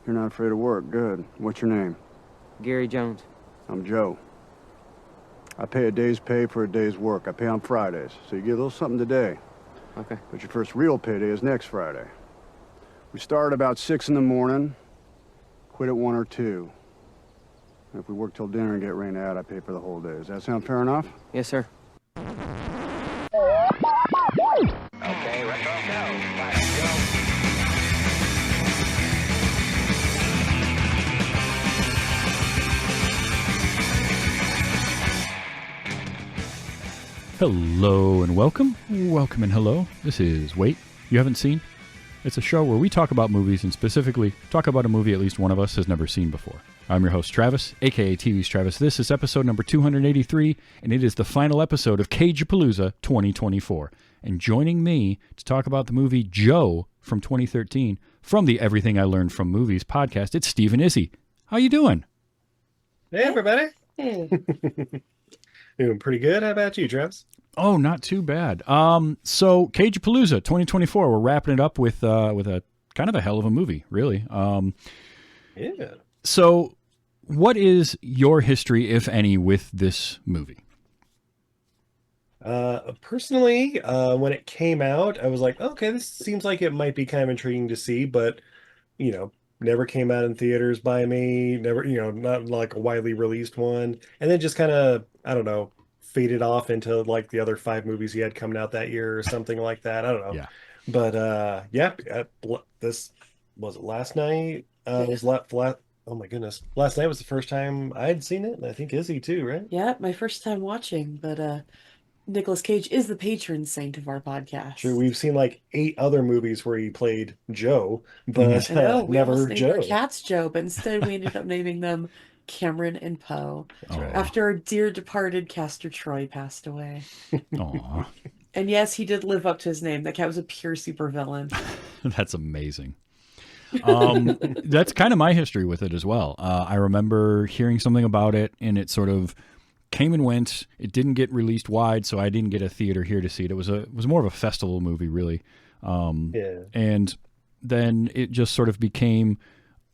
You're not afraid of work. Good. What's your name? Gary Jones. I'm Joe. I pay a day's pay for a day's work. I pay on Fridays, so you get a little something today. Okay. But your first real payday is next Friday. We start about 6 in the morning, quit at 1 or 2. And if we work till dinner and get rained out, I pay for the whole day. Does that sound fair enough? Yes, sir. Okay, retro go. Fire, go. Hello and welcome. Welcome and hello. This is Wait, You Haven't Seen? It's a show where we talk about movies and specifically talk about a movie at least one of us has never seen before. I'm your host, Travis, aka TV's Travis. This is episode number 283, and it is the final episode of Cage-A-Palooza 2024. And joining me to talk about the movie Joe from 2013 from the Everything I Learned from Movies podcast, it's Steve and Izzy. How you doing? Hey, everybody. Hey. Doing pretty good. How about you, Travis? Oh, not too bad. So Cage-A-Palooza 2024, we're wrapping it up with a kind of a hell of a movie, really. Yeah. So what is your history, if any, with this movie? Personally, when it came out, I was like, okay, this seems like it might be kind of intriguing to see, but, never came out in theaters by me, never, not like a widely released one. And then just kind of, I don't know, faded off into like the other 5 movies he had coming out that year or something like that. I don't know. Yeah. But, this was it last night. It was oh my goodness. Last night was the first time I'd seen it. And I think Izzy too, right? Yeah, my first time watching, but Nicolas Cage is the patron saint of our podcast. Sure, we've seen like 8 other movies where he played Joe, but I know, we never almost named Joe. our cats Joe, but instead we ended up naming them Cameron and Poe. That's right. After our dear departed Castor Troy passed away. Aw, And yes, he did live up to his name. That cat was a pure supervillain. that's amazing. That's kind of my history with it as well. I remember hearing something about it, and it sort of came and went. It didn't get released wide, so I didn't get a theater here to see it. It was more of a festival movie, really. Yeah. And then it just sort of became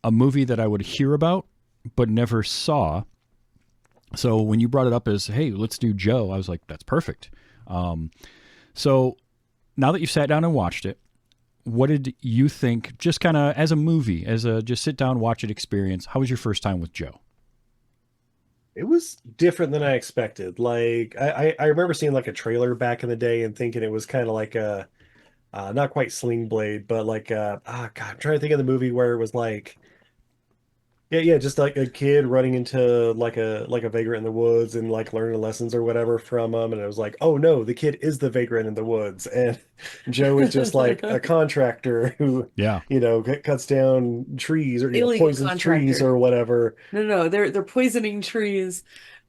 a movie that I would hear about, but never saw. So when you brought it up as, hey, let's do Joe, I was like, that's perfect. So now that you've sat down and watched it, what did you think, just kind of as a movie, as a just sit down, watch it experience? How was your first time with Joe? It was different than I expected. Like I remember seeing like a trailer back in the day and thinking it was kind of like a not quite Sling Blade, but like God, I'm trying to think of the movie where it was like just like a kid running into like a vagrant in the woods and like learning lessons or whatever from him, and it was like, oh no, the kid is the vagrant in the woods, and Joe is just like a contractor who cuts down trees or poisons trees or whatever. No, they're poisoning trees.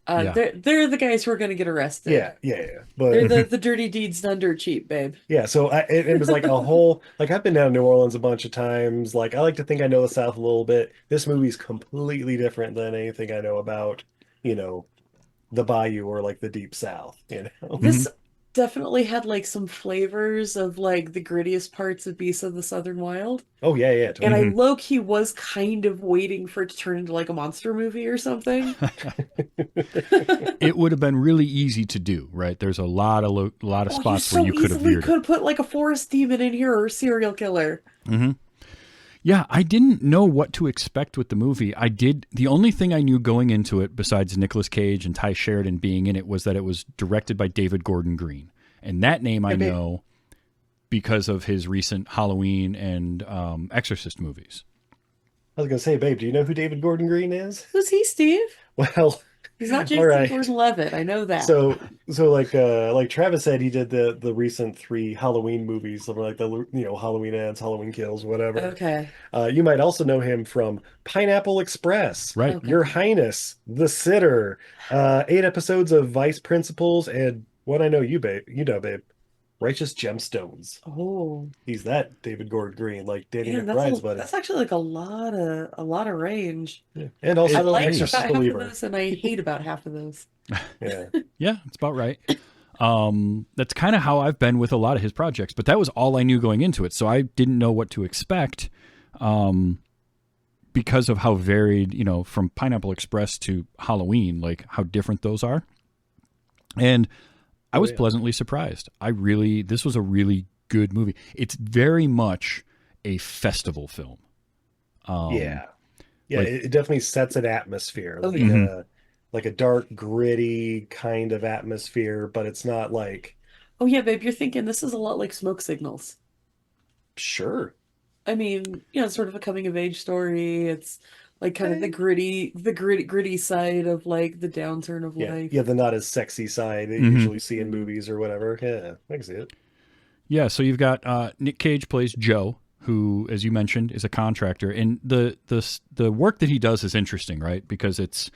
They're the guys who are going to get arrested. Yeah. But they're the dirty deeds done dirt cheap, babe. Yeah, so it was like a whole, like I've been down to New Orleans a bunch of times. Like I like to think I know the South a little bit. This movie's completely different than anything I know about, the Bayou or like the Deep South, This definitely had like some flavors of like the grittiest parts of Beasts of the Southern Wild. Oh yeah, totally. And I low-key was kind of waiting for it to turn into like a monster movie or something. It would have been really easy to do, right? There's a lot of spots where you could have veered. We could put like a forest demon in here or a serial killer. Mm-hmm. Yeah, I didn't know what to expect with the movie. The only thing I knew going into it, besides Nicolas Cage and Ty Sheridan being in it, was that it was directed by David Gordon Green. And that name I know because of his recent Halloween and Exorcist movies. I was going to say, babe, do you know who David Gordon Green is? Who's he, Steve? Well, he's not Jason Gordon-Levitt. I know that. So like Travis said, he did the recent 3 Halloween movies, like the Halloween Ends, Halloween Kills, whatever. Okay. You might also know him from Pineapple Express, right? Okay. Your Highness, The Sitter, 8 episodes of Vice Principals, and what I know you, babe, Righteous Gemstones. Oh, he's that David Gordon Green, like Danny man, McBride's buddy. That's actually like a lot of range. Yeah. And also I like Exorcist about half believer. of those, and I hate about half of those. Yeah, it's about right. That's kind of how I've been with a lot of his projects, but that was all I knew going into it, so I didn't know what to expect. because of how varied, from Pineapple Express to Halloween, like how different those are. And I was pleasantly surprised. This was a really good movie. It's very much a festival film. Yeah, like- it definitely sets an atmosphere, like like a dark, gritty kind of atmosphere, but it's not like, Oh yeah, babe, you're thinking this is a lot like Smoke Signals. sure. I mean, it's sort of a coming of age story. It's like kind of the gritty side of like the downturn of life. Yeah, the not as sexy side that you usually see in movies or whatever. Yeah, I can see it. Yeah, so you've got Nic Cage plays Joe, who, as you mentioned, is a contractor, and the work that he does is interesting, right? Because it's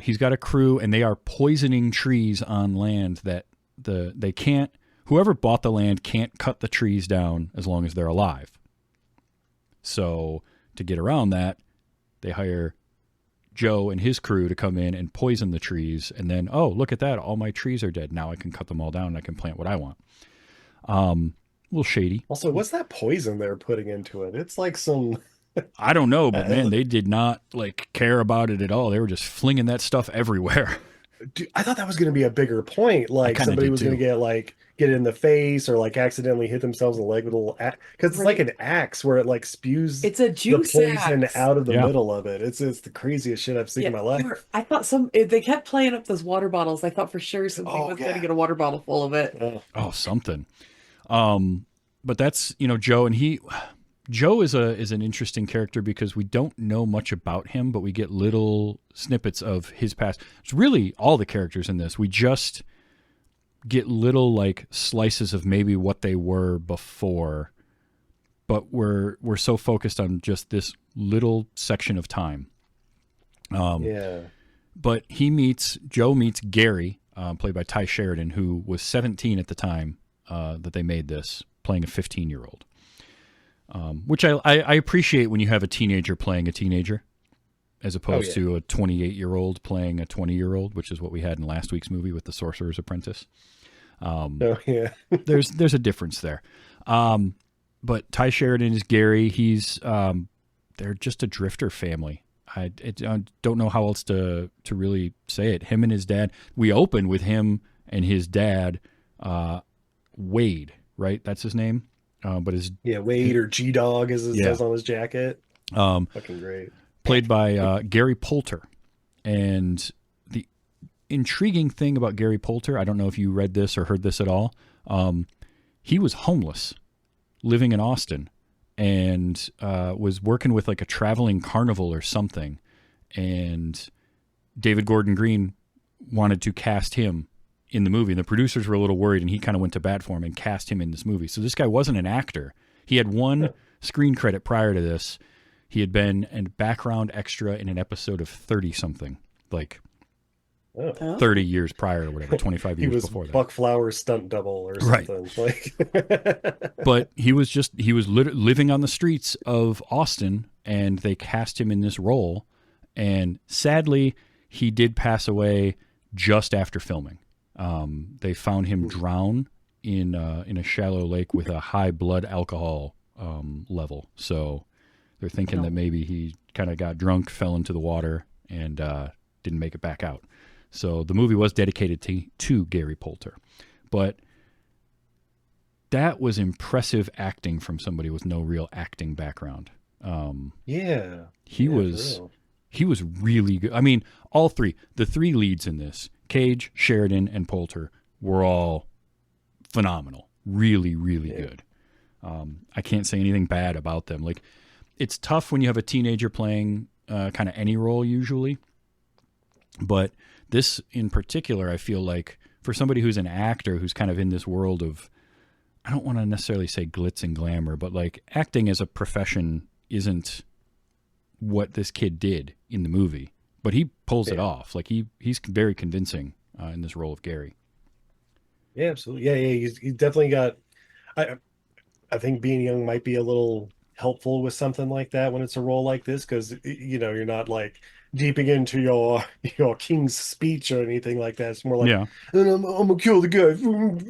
he's got a crew, and they are poisoning trees on land that they can't. Whoever bought the land can't cut the trees down as long as they're alive. So to get around that, they hire Joe and his crew to come in and poison the trees, and then, oh, look at that, all my trees are dead. Now I can cut them all down and I can plant what I want. A little shady. Also, what's that poison they're putting into it? It's like some... I don't know, but man, they did not like care about it at all. They were just flinging that stuff everywhere. Dude, I thought that was going to be a bigger point. Like somebody was going to get it in the face or like accidentally hit themselves in the leg with a little because it's like an axe where it like spews It's a juice the poison axe. out of the middle of it. It's the craziest shit I've seen in my life. I thought they kept playing up those water bottles. I thought for sure somebody was going to get a water bottle full of it. Oh, something. But that's, Joe, and Joe is an interesting character because we don't know much about him, but we get little snippets of his past. It's really all the characters in this. We just get little like slices of maybe what they were before, but we're so focused on just this little section of time. But Joe meets Gary, played by Ty Sheridan, who was 17 at the time that they made this, playing a 15-year-old. Which I appreciate when you have a teenager playing a teenager as opposed to a 28-year-old playing a 20-year-old, which is what we had in last week's movie with The Sorcerer's Apprentice. There's a difference there. But Ty Sheridan is Gary. He's they're just a drifter family. I don't know how else to really say it. Him and his dad. We open with him and his dad, Wade, right? That's his name. But Wade or G-Dog as it says on his jacket. Fucking great. Played by Gary Poulter. And the intriguing thing about Gary Poulter, I don't know if you read this or heard this at all. He was homeless, living in Austin, and was working with like a traveling carnival or something. And David Gordon Green wanted to cast him in the movie, and the producers were a little worried, and he kind of went to bat for him and cast him in this movie. So this guy wasn't an actor. He had one screen credit prior to this. He had been a background extra in an episode of 30-something, like 30 years prior or whatever, 25 years before that. Buck Flowers' stunt double or something. Like, but he was living on the streets of Austin, and they cast him in this role. And sadly, he did pass away just after filming. They found him drowned in a shallow lake with a high blood alcohol level. So they're thinking that maybe he kind of got drunk, fell into the water, and didn't make it back out. So the movie was dedicated to Gary Poulter. But that was impressive acting from somebody with no real acting background. He was really good. I mean, the three leads in this, Cage, Sheridan, and Poulter, were all phenomenal. Really, really good. I can't say anything bad about them. Like, it's tough when you have a teenager playing kind of any role usually. But this in particular, I feel like for somebody who's an actor who's kind of in this world of, I don't want to necessarily say glitz and glamour, but like acting as a profession isn't what this kid did in the movie. But he pulls it off. Like he's very convincing in this role of Gary. Yeah, absolutely. Yeah. He's definitely got. I think being young might be a little helpful with something like that when it's a role like this, because you're not like deeping into your king's speech or anything like that. It's more like, Yeah. and I'm gonna kill the guy,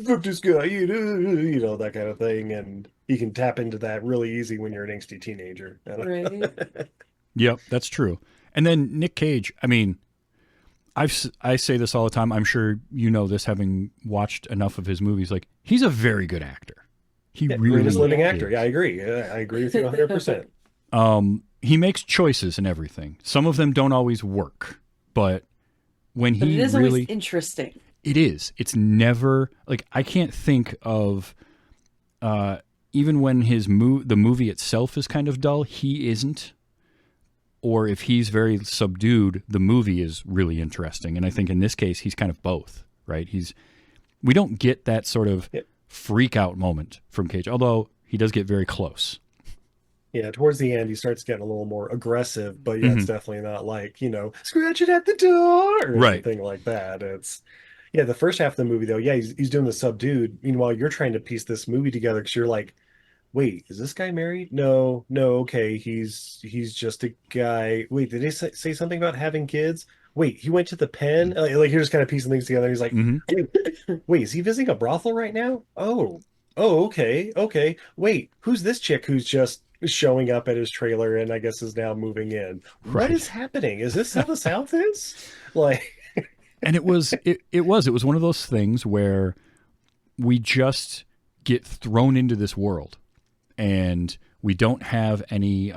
fuck this guy, that kind of thing, and you can tap into that really easy when you're an angsty teenager. Right. Yep, that's true. And then Nic Cage, I mean, I say this all the time. I'm sure you know this, having watched enough of his movies. Like, he's a very good actor. He really Greatest living is. actor. Yeah, I agree. I agree with you 100%. He makes choices and everything. Some of them don't always work, but when But he it is really, always interesting. it is. It's never like, I can't think of even when the movie itself is kind of dull, he isn't. Or if he's very subdued, the movie is really interesting. And I think in this case, he's kind of both, right? We don't get that sort of freak out moment from Cage, although he does get very close. Yeah, towards the end, he starts getting a little more aggressive, but yeah, it's definitely not like, scratching at the door or Right. anything like that. The first half of the movie, though, yeah, he's doing the subdued. Meanwhile, you're trying to piece this movie together because you're like, wait, is this guy married? No, okay, he's just a guy. Wait, did they say something about having kids? Wait, he went to the pen? Like you're just kind of piecing things together. He's like, wait, is he visiting a brothel right now? Oh, okay. Wait, who's this chick who's just showing up at his trailer and I guess is now moving in? Right. What is happening? Is this how the South is? Like, And it was one of those things where we just get thrown into this world. And we don't have any,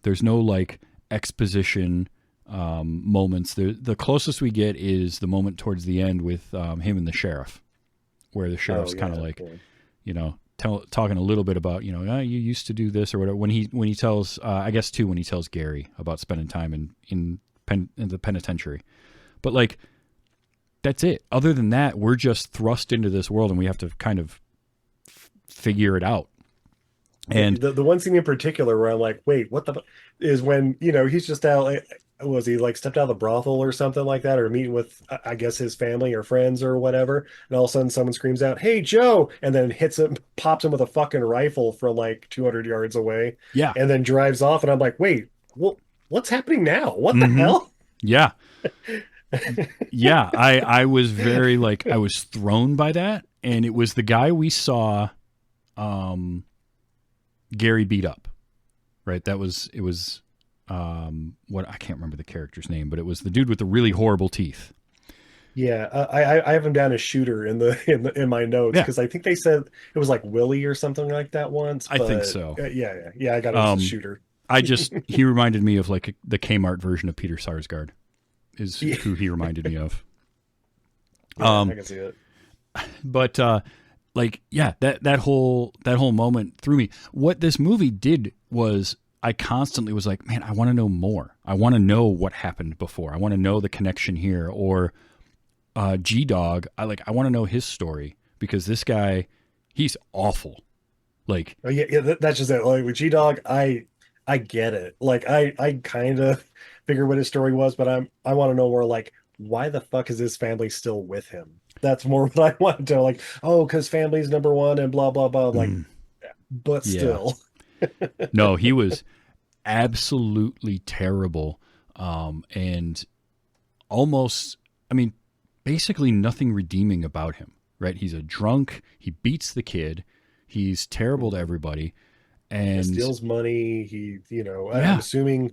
there's no like exposition moments. The closest we get is the moment towards the end with him and the sheriff, where the sheriff's kind of like, talking a little bit about, you used to do this or whatever. When he tells, I guess too, when he tells Gary about spending time in the penitentiary. But like, that's it. Other than that, we're just thrust into this world and we have to kind of figure it out. And the one scene in particular where I'm like, wait, what is when, he's just out, was he like stepped out of the brothel or something like that, or meeting with, I guess, his family or friends or whatever. And all of a sudden someone screams out, "Hey, Joe," and then pops him with a fucking rifle from like 200 yards away. Yeah. And then drives off. And I'm like, wait, what's happening now? What the hell? Yeah. Yeah. I was very like, I was thrown by that. And it was the guy we saw, Gary beat up, right? It was what, I can't remember the character's name, but it was the dude with the really horrible teeth. Yeah, I have him down as Shooter in my notes because I think they said it was like Willie or something like that once. I think so. Yeah, I got him as Shooter. He reminded me of like the Kmart version of Peter Sarsgaard, is who he reminded me of. I can see it. But that whole moment threw me. What this movie did was, I constantly was like, man, I want to know more. I want to know what happened before. I want to know the connection here. Or G-Dog, I want to know his story, because this guy, he's awful. Like, that's just it. Like with G-Dog, I get it. Like I kind of figured what his story was, but I want to know more. Like, why the fuck is his family still with him? That's more what I want to know. Like, oh, because family's number one and blah blah blah. Like, but still. No, he was absolutely terrible, and almost, I mean, basically nothing redeeming about him, right? He's a drunk. He beats the kid. He's terrible to everybody, and he steals money. I'm assuming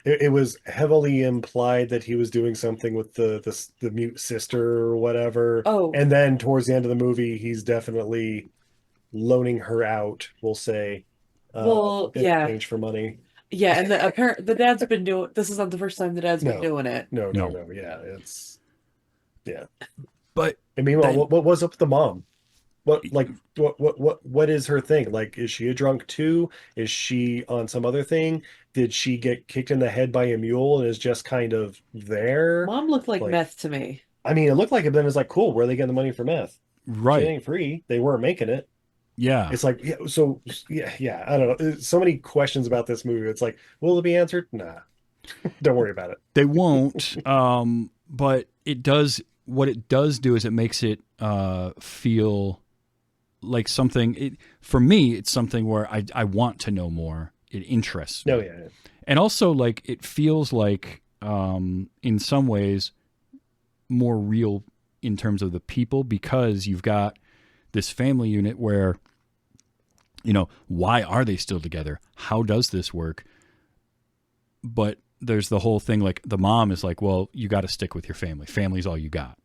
it was heavily implied that he was doing something with the mute sister or whatever. Oh, and then towards the end of the movie, he's definitely loaning her out, we'll say. In exchange for money. Yeah, and the dad's been doing. This is not the first time the dad's been doing it. No. Yeah, But and meanwhile, what was up with the mom? What is her thing? Like, is she a drunk too? Is she on some other thing? Did she get kicked in the head by a mule and is just kind of there? Mom looked like meth to me. I mean, it looked like it, but then it's like, cool, where are they getting the money for meth? right, It ain't free. They weren't making it. yeah. It's like, I don't know. So many questions about this movie. It's like, will it be answered? Nah, don't worry about it. They won't. But it does. What it does do is it makes it feel like something. For me, it's something where I want to know more. It interests me. No, yeah. And also, like, it feels like, in some ways, more real in terms of the people, because you've got this family unit where, why are they still together? How does this work? But there's the whole thing, like, the mom is like, well, you got to stick with your family. Family's all you got.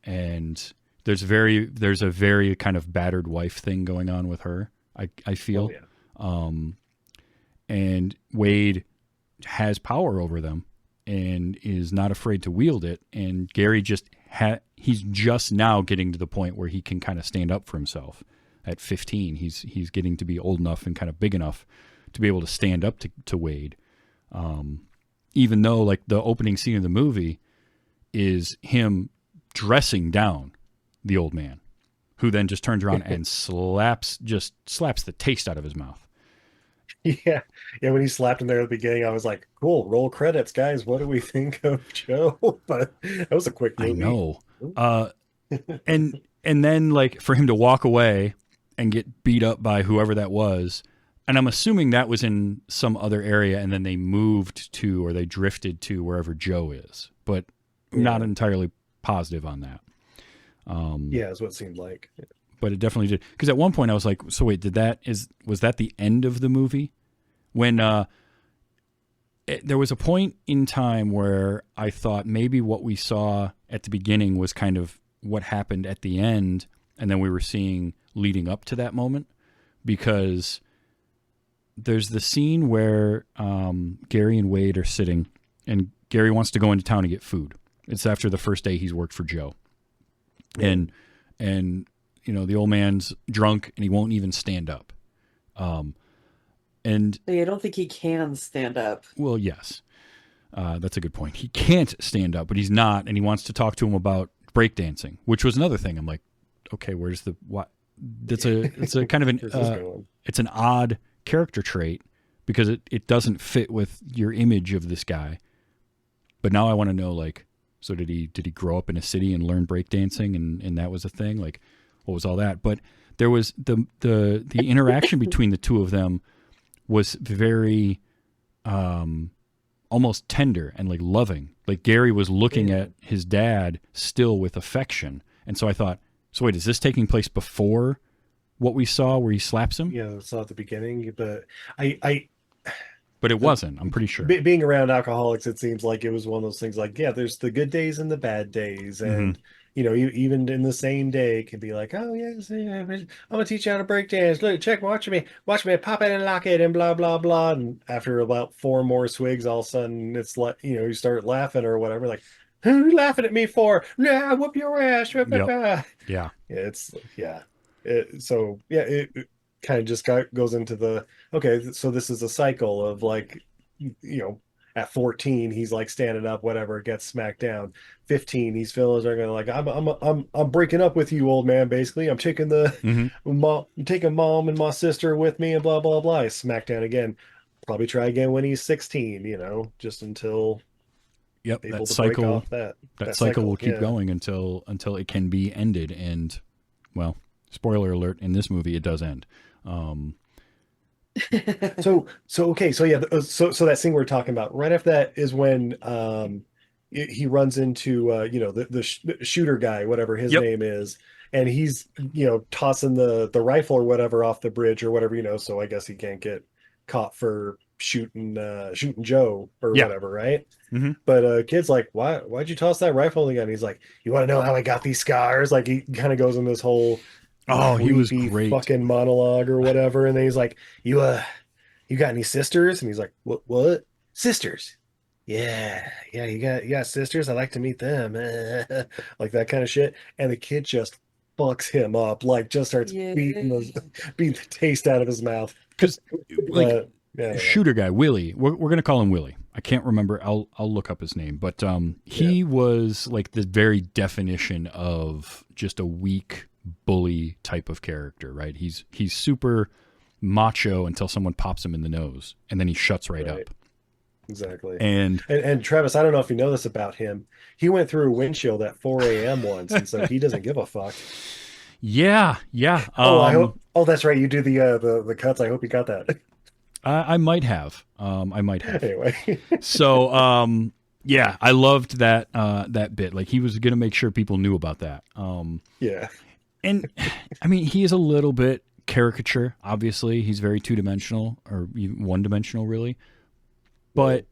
And there's a very kind of battered wife thing going on with her, I feel. Oh, yeah. And Wade has power over them and is not afraid to wield it. And Gary he's just now getting to the point where he can kind of stand up for himself. At 15, he's getting to be old enough and kind of big enough to be able to stand up to Wade. Even though, like, the opening scene of the movie is him dressing down the old man, who then just turns around and slaps the taste out of his mouth. Yeah. When he slapped him there at the beginning, I was like, cool, roll credits, guys. What do we think of Joe? But that was a quick movie. I know. And then, like, for him to walk away and get beat up by whoever that was, and I'm assuming that was in some other area, and then they moved to, or they drifted to wherever Joe is, but I'm not entirely positive on that. Yeah, is what it seemed like. But it definitely did. Because at one point I was like, so wait, was that the end of the movie? When there was a point in time where I thought maybe what we saw at the beginning was kind of what happened at the end, and then we were seeing leading up to that moment, because there's the scene where Gary and Wade are sitting, and Gary wants to go into town to get food. It's after the first day he's worked for Joe. And the old man's drunk and he won't even stand up. And I don't think he can stand up. Well, yes. That's a good point. He can't stand up, but he's not, and he wants to talk to him about breakdancing, which was another thing. I'm like, okay, where's the what? It's a kind of it's an odd character trait, because it doesn't fit with your image of this guy. But now I want to know, like, so did he grow up in a city and learn breakdancing, and that was a thing? Like, what was all that? But there was the interaction between the two of them was very almost tender and, like, loving. Like, Gary was looking at his dad still with affection. And so I thought, so wait, is this taking place before what we saw where he slaps him? Yeah, it's not the beginning, but But it wasn't, I'm pretty sure. Being around alcoholics, it seems like it was one of those things like, yeah, there's the good days and the bad days. And, you even in the same day can be like, oh, yeah, I'm going to teach you how to break dance. Look, watch me pop it and lock it and blah, blah, blah. And after about 4 more swigs, all of a sudden it's like, you start laughing or whatever. Like, who are you laughing at me for? Nah, whoop your ass. Yep. Yeah. It kind of just goes into the, okay, so this is a cycle of, like, at 14 he's like standing up, whatever, gets smacked down. 15 he's feeling like, I'm breaking up with you, old man. Basically, I'm taking I'm taking mom and my sister with me and blah blah blah. He's smacked down again. Probably try again when he's 16. Just until that cycle that cycle will keep going until it can be ended. And, well, spoiler alert, in this movie it does end. So that scene we're talking about right after that is when he runs into the shooter guy, whatever his name is, and he's tossing the rifle or whatever off the bridge or whatever, so I guess he can't get caught for shooting Joe or whatever, right? But kid's like, why'd you toss that rifle again? He's like, you want to know how I got these scars? Like, he kind of goes in this whole he was great fucking monologue or whatever, and then he's like, you got any sisters? And he's like, what sisters? Yeah, you got sisters, I'd like to meet them. Like that kind of shit. And the kid just fucks him up, like, just starts beating the taste out of his mouth, because shooter guy Willie, we're gonna call him Willie. I can't remember, I'll look up his name, but he was like the very definition of just a weak bully type of character, right? He's super macho until someone pops him in the nose, and then he shuts right up. Exactly. And Travis, I don't know if you know this about him. He went through a windshield at 4 a.m. once, and so he doesn't give a fuck. Yeah, yeah. I hope. Oh, that's right. You do the cuts. I hope you got that. I might have. I might have. Anyway. So, yeah, I loved that bit. Like he was going to make sure people knew about that. Yeah. And I mean, he is a little bit caricature. Obviously, he's very two-dimensional or even one-dimensional, really. But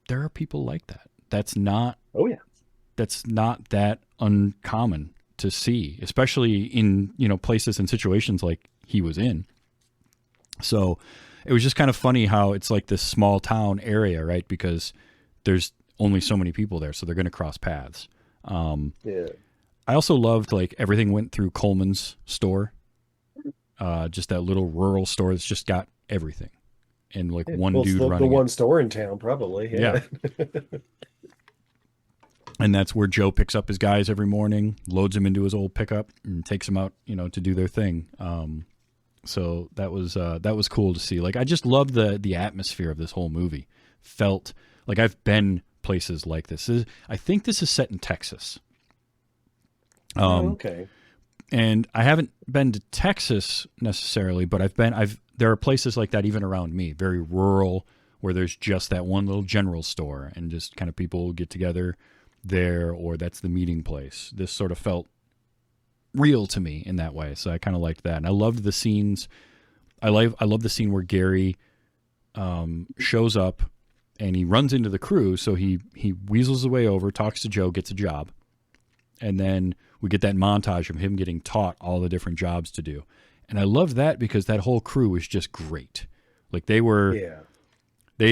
there are people like that. That's not. Oh yeah. That's not that uncommon to see, especially in places and situations like he was in. So it was just kind of funny how it's like this small town area, right? Because there's only so many people there, so they're going to cross paths. Yeah. I also loved like everything went through Coleman's store, just that little rural store that's just got everything, and like one dude the running one it. store in town, probably. Yeah. And that's where Joe picks up his guys every morning, loads them into his old pickup, and takes them out, to do their thing. So that was cool to see. Like I just love the atmosphere of this whole movie. Felt like I've been places like this. I think this is set in Texas. Okay. And I haven't been to Texas necessarily, but there are places like that even around me, very rural, where there's just that one little general store and just kind of people get together there, or that's the meeting place. This sort of felt real to me in that way, so I kind of liked that. And I loved the scenes. I love the scene where Gary shows up and he runs into the crew, so he weasels his way over, talks to Joe, gets a job, and then we get that montage of him getting taught all the different jobs to do. And I love that because that whole crew was just great. Like they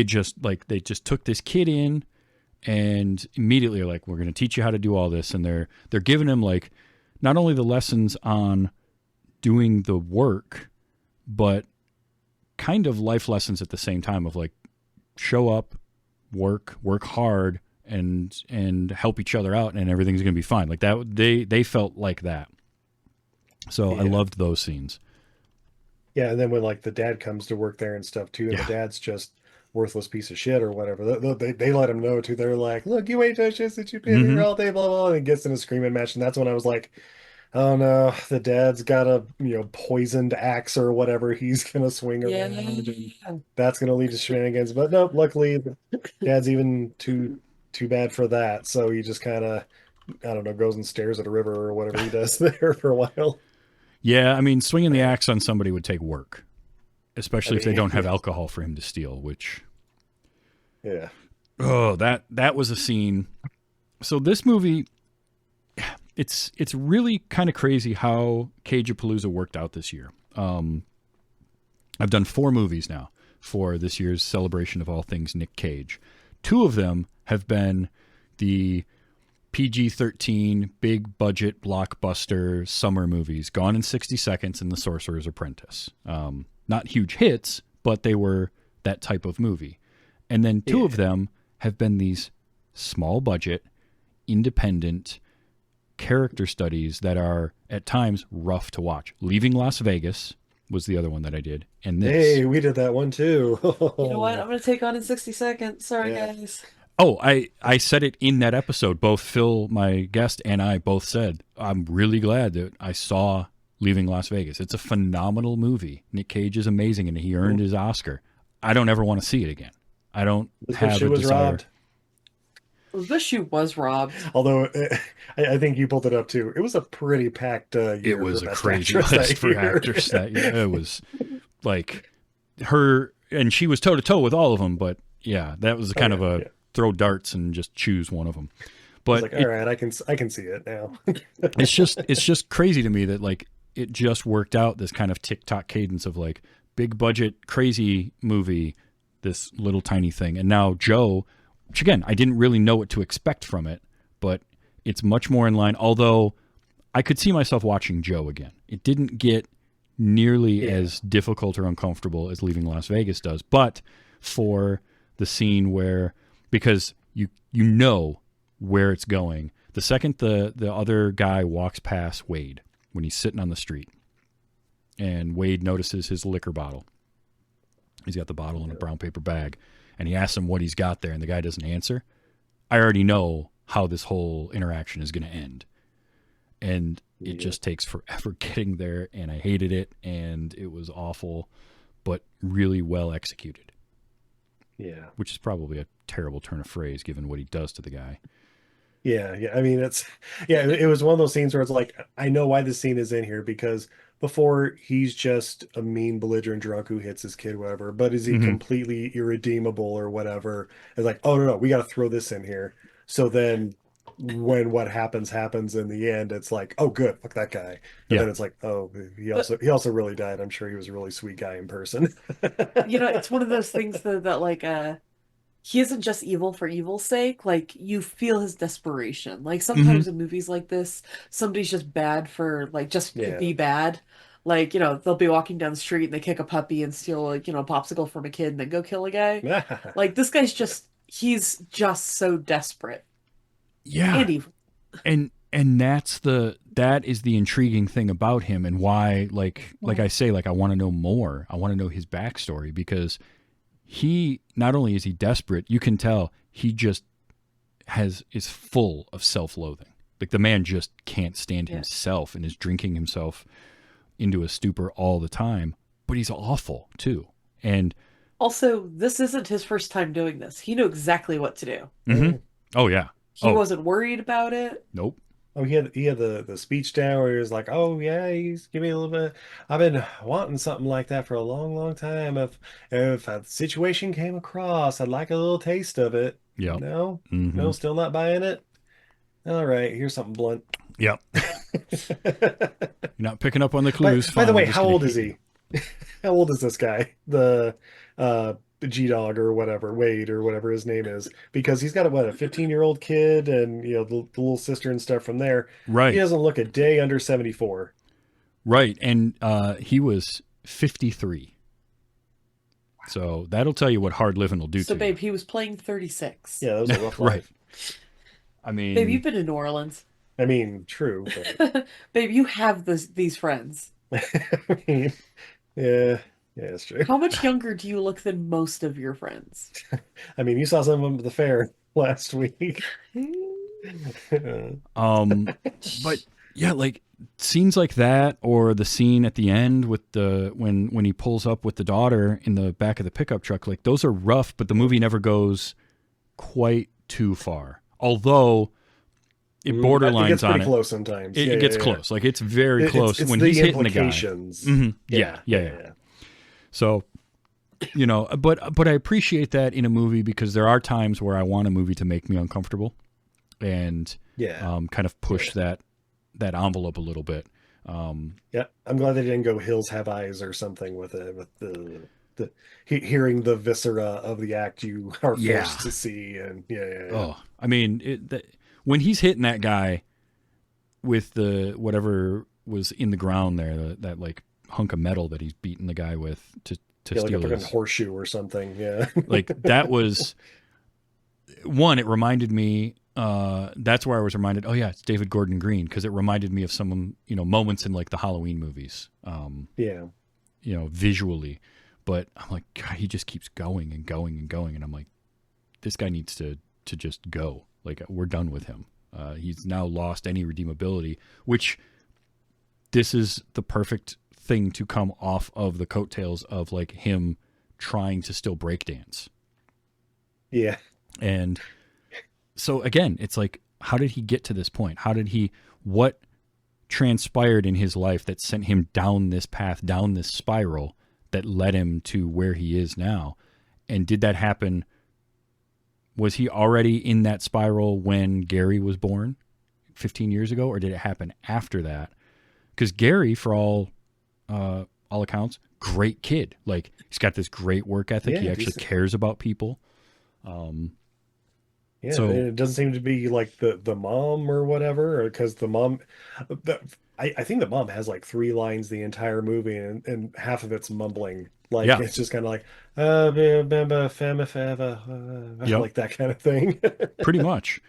just took this kid in and immediately are like, we're going to teach you how to do all this. And they're giving him like not only the lessons on doing the work, but kind of life lessons at the same time of like, show up, work hard, and help each other out, and everything's going to be fine. Like that, they felt like that. So I loved those scenes. Yeah, and then when like the dad comes to work there and stuff too, and the dad's just worthless piece of shit or whatever, they let him know too. They're like, "Look, you ain't touched this, that you've been here all day, blah blah," and he gets in a screaming match, and that's when I was like, "Oh no, the dad's got a poisoned axe or whatever he's gonna swing around, and that's gonna lead to shenanigans." But nope, luckily, the dad's even too bad for that, so he just kind of, I don't know, goes and stares at a river or whatever he does there for a while. Yeah, I mean, swinging the axe on somebody would take work, especially if they don't have alcohol for him to steal, which... Yeah. Oh, that was a scene. So this movie, it's really kind of crazy how Cage-A-Palooza worked out this year. I've done 4 movies now for this year's celebration of all things Nic Cage. 2 of them have been the PG-13 big budget blockbuster summer movies, Gone in 60 Seconds and The Sorcerer's Apprentice. Not huge hits, but they were that type of movie. And then 2 of them have been these small budget, independent character studies that are at times rough to watch. Leaving Las Vegas was the other one that I did. And this. Hey, we did that one too. You know what? I'm going to take on in 60 seconds. Sorry, guys. Oh, I said it in that episode. Both Phil, my guest, and I both said, I'm really glad that I saw Leaving Las Vegas. It's a phenomenal movie. Nic Cage is amazing, and he earned his Oscar. I don't ever want to see it again. I don't have a desire. Robbed. The shoe was robbed. Although, I think you pulled it up too. It was a pretty packed year. It was a Best crazy Actress list that for year. actors that year. It was like her, and she was toe to toe with all of them. But yeah, that was kind of a throw darts and just choose one of them. But like, all right, I can see it now. it's just crazy to me that like it just worked out, this kind of TikTok cadence of like big budget crazy movie, this little tiny thing, and now Joe, which again I didn't really know what to expect from it, but it's much more in line. Although I could see myself watching Joe again. It didn't get nearly as difficult or uncomfortable as Leaving Las Vegas does, but for the scene where, because you know where it's going. The second the other guy walks past Wade when he's sitting on the street, and Wade notices his liquor bottle. He's got the bottle in a brown paper bag, and he asks him what he's got there, and the guy doesn't answer. I already know how this whole interaction is going to end. And it just takes forever getting there, and I hated it, and it was awful, but really well executed. Yeah. Which is probably a terrible turn of phrase given what he does to the guy. Yeah, I mean, it was one of those scenes where it's like, I know why this scene is in here, because before he's just a mean, belligerent drunk who hits his kid, whatever. But is he completely irredeemable or whatever? It's like, oh no, we got to throw this in here. So then, when what happens in the end, it's like, oh good, fuck that guy. And then it's like, oh, he also really died. I'm sure he was a really sweet guy in person. It's one of those things that like he isn't just evil for evil's sake. Like, you feel his desperation. Like, sometimes in movies like this, somebody's just bad for, like, just to be bad. Like, they'll be walking down the street and they kick a puppy and steal, like, a popsicle from a kid and then go kill a guy. Like, this guy's he's just so desperate. Yeah. And evil. And that is the intriguing thing about him, and why, like I say, like, I want to know more. I want to know his backstory, because he, not only is he desperate, you can tell he just is full of self-loathing. Like, the man just can't stand himself and is drinking himself into a stupor all the time, but he's awful too. And also, this isn't his first time doing this. He knew exactly what to do. Oh yeah. He wasn't worried about it. Nope. Oh, he had the speech down where he was like, oh yeah, he's give me a little bit. I've been wanting something like that for a long, long time. If a situation came across, I'd like a little taste of it. Yeah. No, no, still not buying it. All right, here's something blunt. Yep. You're not picking up on the clues. By the way, how old is he? How old is this guy? The G-Dog or whatever, Wade or whatever his name is, because he's got a 15-year-old kid, and the little sister and stuff from there. Right. He doesn't look a day under 74. Right, and he was 53. So that'll tell you what hard living will do to you. So, babe, he was playing 36. Yeah, that was a rough life. I mean, Babe, you've been to New Orleans. I mean, true. But... Babe, you have these friends. I mean, yeah, it's true. How much younger do you look than most of your friends? I mean, you saw some of them at the fair last week. But yeah, like scenes like that, or the scene at the end with when he pulls up with the daughter in the back of the pickup truck, like those are rough, but the movie never goes quite too far. Although it borderlines it gets pretty on it. Close sometimes. It gets close. Like it's very close it's when the he's hitting the guy. implications. Yeah. So, but I appreciate that in a movie, because there are times where I want a movie to make me uncomfortable, and kind of push that envelope a little bit. Yeah, I'm glad they didn't go "Hills Have Eyes" or something with it, with the hearing the viscera of the act you are forced to see, and Oh, I mean, when he's hitting that guy with the whatever was in the ground there, that like hunk of metal that he's beating the guy with to steal like a his horseshoe or something. Yeah, like that was one. It reminded me. That's where I was reminded. Oh yeah, it's David Gordon Green, because it reminded me of some moments in like the Halloween movies. Visually, but I'm like, God, he just keeps going and going and going, and I'm like, this guy needs to just go. Like, we're done with him. He's now lost any redeemability, which this is the perfect thing to come off of the coattails of like him trying to still breakdance. Yeah. And so again, it's like, how did he get to this point? What transpired in his life that sent him down this path, down this spiral that led him to where he is now? And did that happen? Was he already in that spiral when Gary was born 15 years ago, or did it happen after that? Because Gary, for all accounts, great kid. Like, he's got this great work ethic. He actually cares about people. So it doesn't seem to be like the mom or whatever, because the mom, I think the mom has like 3 lines the entire movie, and half of it's mumbling. Like, it's just kind of like, like that kind of thing. Pretty much.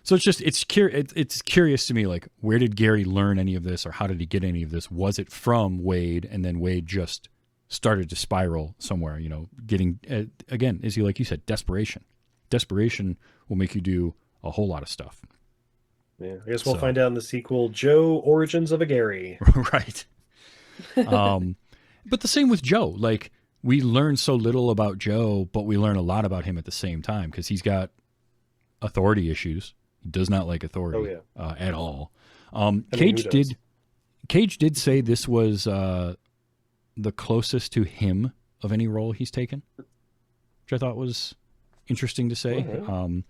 So it's curious to me, like, where did Gary learn any of this, or how did he get any of this? Was it from Wade, and then Wade just started to spiral somewhere, getting, again, is he, like you said, desperation. Desperation will make you do a whole lot of stuff. Yeah, I guess we'll So- find out in the sequel, Joe: Origins of a Gary. Right. But the same with Joe. Like, we learn so little about Joe, but we learn a lot about him at the same time because he's got authority issues. He does not like authority at all. Cage who does? did say this was the closest to him of any role he's taken, which I thought was interesting to say. Alright.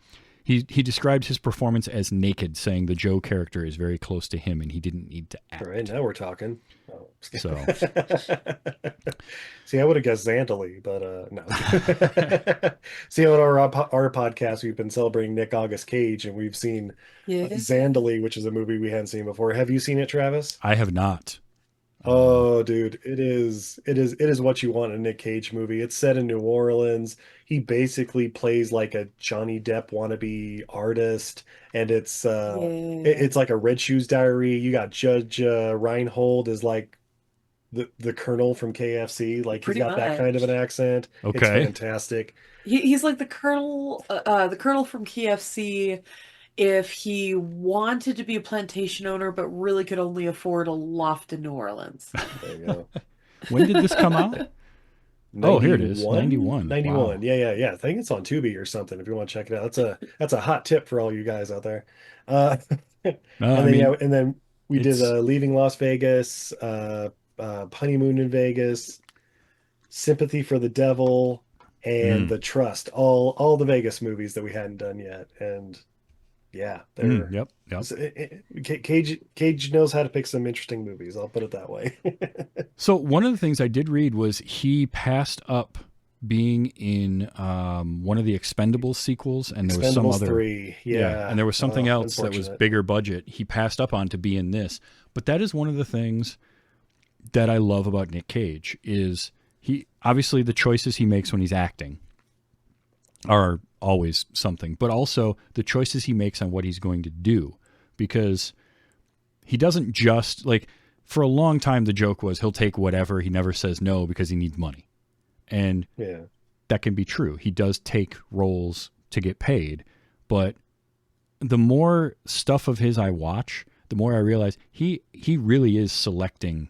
He described his performance as naked, saying the Joe character is very close to him and he didn't need to act. All right, now we're talking. Oh, So see, I would have guessed Xandali, but no. See, on our podcast, we've been celebrating Nick August Cage, and we've seen Yeah. Xandali, which is a movie we hadn't seen before. Have you seen it, Travis? I have not. Oh, dude, it is what you want in a Nick Cage movie. It's set in New Orleans. He basically plays like a Johnny Depp wannabe artist, and it's it's like a Red Shoes Diary. You got Judge Reinhold as like the Colonel from KFC. Like, he's Pretty got that kind of an accent. It's Okay. fantastic. He's like the Colonel from KFC if he wanted to be a plantation owner but really could only afford a loft in New Orleans. There you go. When did this come out? Oh, here it is. 91. 91. Wow. Yeah. I think it's on Tubi or something if you want to check it out. That's a hot tip for all you guys out there. And then we did it's- Leaving Las Vegas, Honeymoon in Vegas, Sympathy for the Devil, and The Trust. All the Vegas movies that we hadn't done yet. And yeah, they're Yep. Cage knows how to pick some interesting movies. I'll put it that way. So one of the things I did read was he passed up being in one of the Expendables sequels, and there was some Expendables other 3, yeah. and there was something else that was unfortunate. bigger budget. He passed up on to be in this, but that is one of the things that I love about Nick Cage is he obviously the choices he makes when he's acting are always something, but also the choices he makes on what he's going to do, because he doesn't just like, for a long time the joke was he'll take whatever, he never says no because he needs money. And Yeah. that can be true. He does take roles to get paid, but the more stuff of his I watch, the more I realize he really is selecting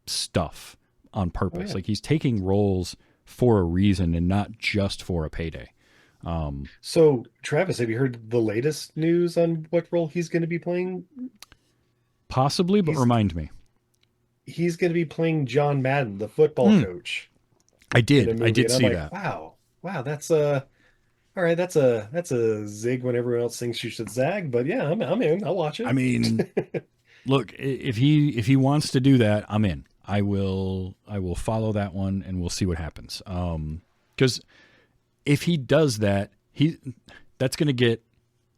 stuff on purpose. Oh, yeah. Like, he's taking roles for a reason and not just for a payday. So, Travis, have you heard the latest news on what role he's going to be playing? Possibly, but remind me. He's going to be playing John Madden, the football coach. I in a did movie, and I'm see like, that. Wow, that's all right. That's a zig when everyone else thinks you should zag. But yeah, I'm in. I'll watch it. I mean, look, if he wants to do that, I'm in. I will follow that one and we'll see what happens. Because if he does that, that's going to get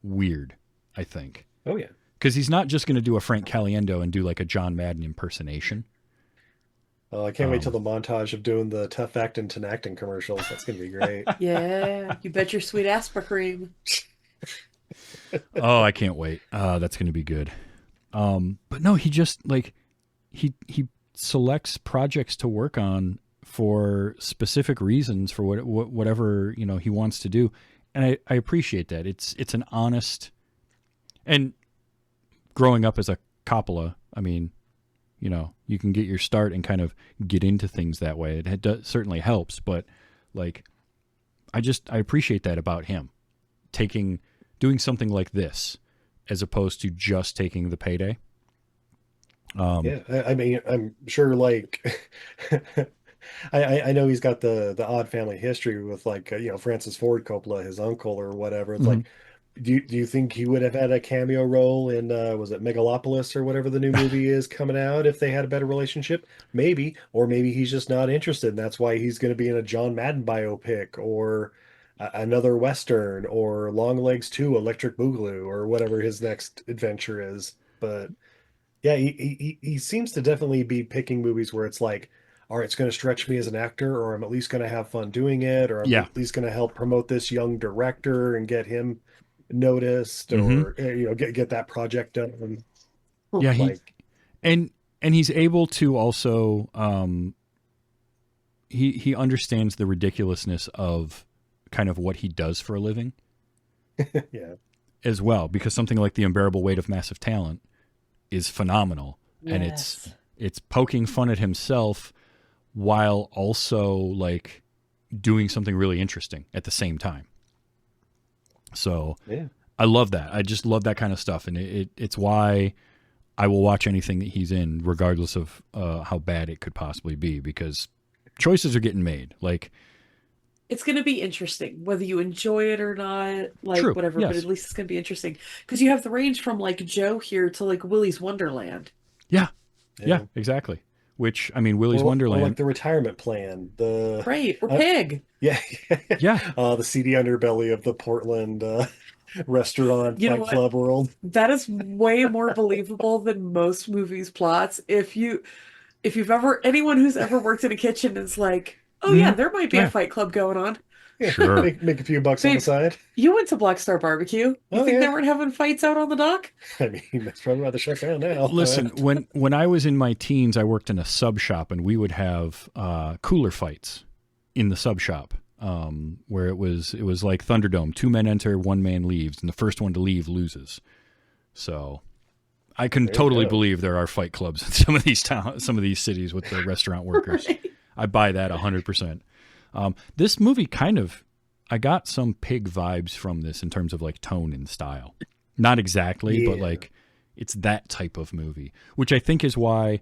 weird, I think. Oh yeah. Because he's not just going to do a Frank Caliendo and do like a John Madden impersonation. Oh, I can't wait till the montage of doing the tough acting to acting commercials. That's gonna be great. Yeah, you bet your sweet aspartame. Oh, I can't wait. That's going to be good. But no, he just like he selects projects to work on for specific reasons for whatever he wants to do, and I appreciate that. It's an honest. And growing up as a Coppola, I mean, you can get your start and kind of get into things that way. It certainly helps, but like, I appreciate that about him, doing something like this as opposed to just taking the payday. Yeah, I mean, I'm sure like I know he's got the odd family history with like Francis Ford Coppola, his uncle or whatever. It's like, do you think he would have had a cameo role in was it Megalopolis or whatever the new movie is coming out if they had a better relationship? Maybe, or maybe he's just not interested, and that's why he's going to be in a John Madden biopic or another Western or Longlegs 2, Electric Boogaloo, or whatever his next adventure is. But yeah, he seems to definitely be picking movies where it's like, all right, it's going to stretch me as an actor, or I'm at least going to have fun doing it, or I'm at least going to help promote this young director and get him noticed, or get that project done. Yeah, and he's able to also he understands the ridiculousness of kind of what he does for a living. Yeah. as well, because something like The Unbearable Weight of Massive Talent is phenomenal, and it's poking fun at himself while also like doing something really interesting at the same time. So Yeah. I love that. I just love that kind of stuff, and it's why I will watch anything that he's in, regardless of how bad it could possibly be, because choices are getting made. Like, It's going to be interesting whether you enjoy it or not, like True, whatever, but yes. at least it's going to be interesting because you have the range from like Joe here to like Willy's Wonderland. yeah, exactly. Which, I mean, Willy's Or Wonderland. like the retirement plan, the Right, or Pig. yeah, Yeah. the seedy underbelly of the Portland restaurant You know Fight what? Club world. That is way more believable than most movies' plots. If you've ever anyone who's ever worked in a kitchen is like, oh yeah, there might be Yeah. a fight club going on. Yeah, Sure. make a few bucks on the Babe. side. You went to Black Star Barbecue. You Oh, think they yeah. weren't having fights out on the dock? I mean, that's probably why they're shut down now. Listen, when I was in my teens, I worked in a sub shop, and we would have cooler fights in the sub shop, where it was like Thunderdome: 2 men enter, 1 man leaves, and the first one to leave loses. So I can There you totally go. believe there are fight clubs in some of these cities with the restaurant workers. Right. I buy that 100%. This movie I got some Pig vibes from this in terms of like tone and style. Not exactly, but Yeah. like it's that type of movie, which I think is why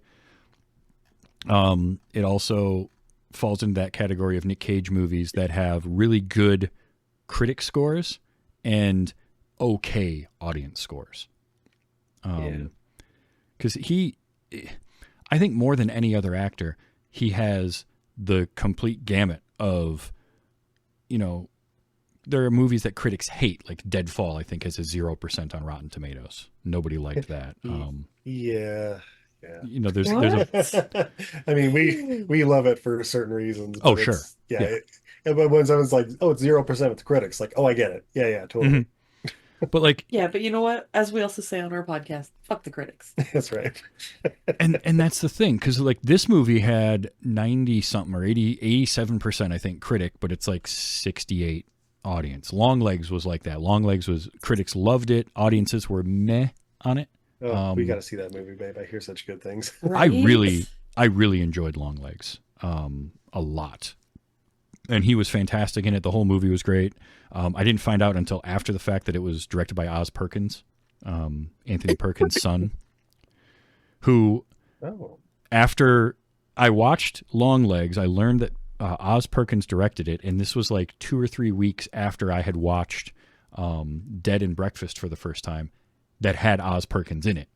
it also falls into that category of Nic Cage movies that have really good critic scores and okay audience scores. Because I think more than any other actor, he has the complete gamut of, there are movies that critics hate, like Deadfall, I think has a 0% on Rotten Tomatoes. Nobody liked that. Yeah. There's a, I mean, we love it for certain reasons. Oh, but sure. it's- Yeah. Yeah. But when someone's like, "Oh, it's 0% with the critics," like, "Oh, I get it. Yeah, totally." but like, Yeah, but you know what? As we also say on our podcast, fuck the critics. That's right. and that's the thing, because like this movie had 90 something or 87%, I think, critic, but it's like 68 audience. Longlegs was like that. Longlegs was, critics loved it, audiences were meh on it. Oh, we got to see that movie, babe. I hear such good things. Right? I really enjoyed Longlegs a lot, and he was fantastic in it. The whole movie was great. I didn't find out until after the fact that it was directed by Oz Perkins, Anthony Perkins' son, who, Oh, after I watched Longlegs, I learned that Oz Perkins directed it, and this was like 2 or 3 weeks after I had watched Dead and Breakfast for the first time, that had Oz Perkins in it.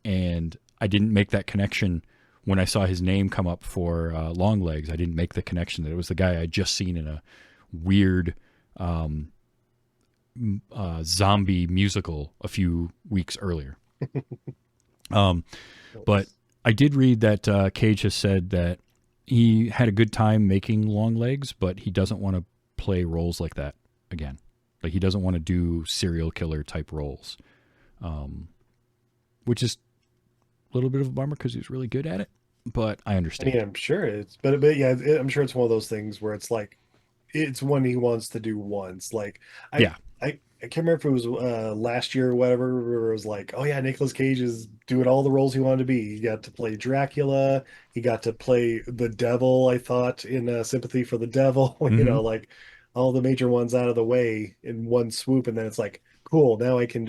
And I didn't make that connection when I saw his name come up for Longlegs. I didn't make the connection that it was the guy I'd just seen in a weird zombie musical a few weeks earlier. But I did read that Cage has said that he had a good time making Longlegs, but he doesn't want to play roles like that again. Like, he doesn't want to do serial killer type roles, which is a little bit of a bummer because he was really good at it. But I I understand. mean, I'm sure but yeah, I'm sure it's one of those things where it's like, it's one he wants to do once. Like, I can't remember if it was last year or whatever, where it was like, oh yeah, Nicolas Cage is doing all the roles he wanted to be. He got to play Dracula. He got to play the devil, I thought, in Sympathy for the Devil. Like all the major ones out of the way in one swoop. And then it's like, cool, now I can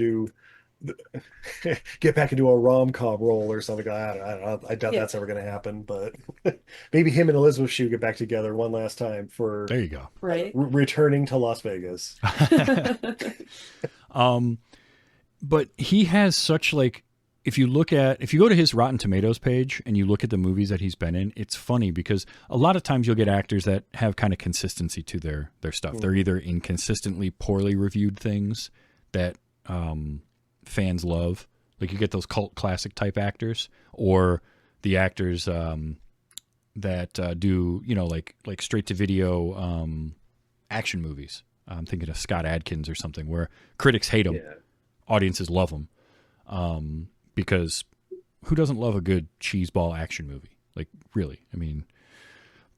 get back into a rom-com role or something. I don't know. I doubt that's ever going to happen, but maybe him and Elizabeth Shue get back together one last time for There you go. Right? returning to Las Vegas. But he has such, like, if you go to his Rotten Tomatoes page and you look at the movies that he's been in, it's funny because a lot of times you'll get actors that have kind of consistency to their stuff. They're either in consistently poorly reviewed things that fans love, like you get those cult classic type actors, or the actors that do like straight to video action movies. I'm thinking of Scott Adkins or something, where critics hate him, audiences love him, because who doesn't love a good cheeseball action movie? Like, really, I mean.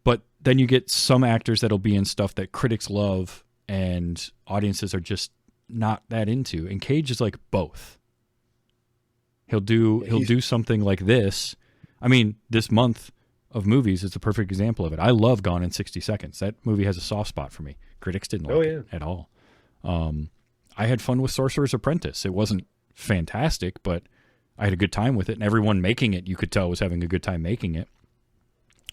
But then you get some actors that'll be in stuff that critics love and audiences are just not that into. And Cage is like both. He'll do something like this. I mean, this month of movies is a perfect example of it. I love Gone in 60 Seconds. That movie has a soft spot for me. Critics didn't like it at all. I had fun with Sorcerer's Apprentice. It wasn't fantastic, but I had a good time with it, and everyone making it, you could tell, was having a good time making it.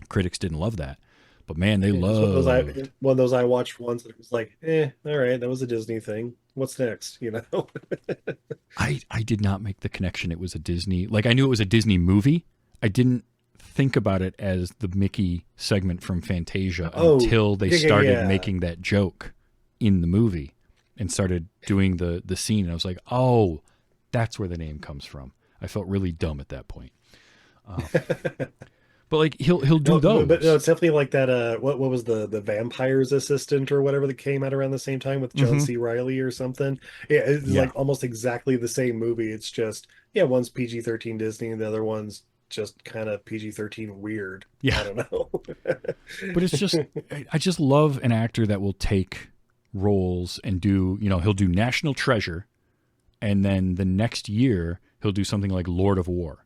Critics didn't love that, but man, they loved. One of those I watched once, and it was like, all right, that was a Disney thing. What's next? You know. I did not make the connection. It was a Disney. Like, I knew it was a Disney movie. I didn't think about it as the Mickey segment from Fantasia until they started making that joke in the movie and started doing the scene. And I was like, oh, that's where the name comes from. I felt really dumb at that point. But like he'll do those. But no, it's definitely like that. What was the vampire's assistant or whatever that came out around the same time with John C. Reilly or something? Yeah, it's like almost exactly the same movie. It's just one's PG-13 Disney and the other one's just kind of PG-13 weird. Yeah, I don't know. But it's just I just love an actor that will take roles and do, he'll do National Treasure, and then the next year he'll do something like Lord of War.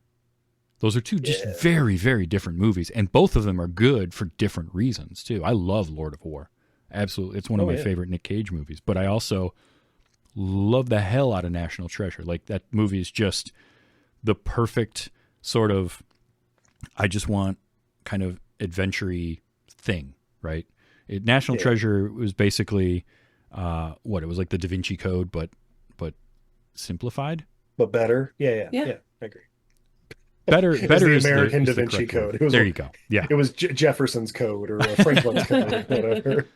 Those are two just very, very different movies, and both of them are good for different reasons, too. I love Lord of War. Absolutely. It's one of my favorite Nic Cage movies, but I also love the hell out of National Treasure. Like, that movie is just the perfect sort of, I just want kind of adventure-y thing, right? National Treasure was basically, it was like the Da Vinci Code, but simplified? But better. Yeah, I agree. Better is the American Da Vinci Code. It was there you go. Yeah, it was Jefferson's Code or Franklin's Code or whatever.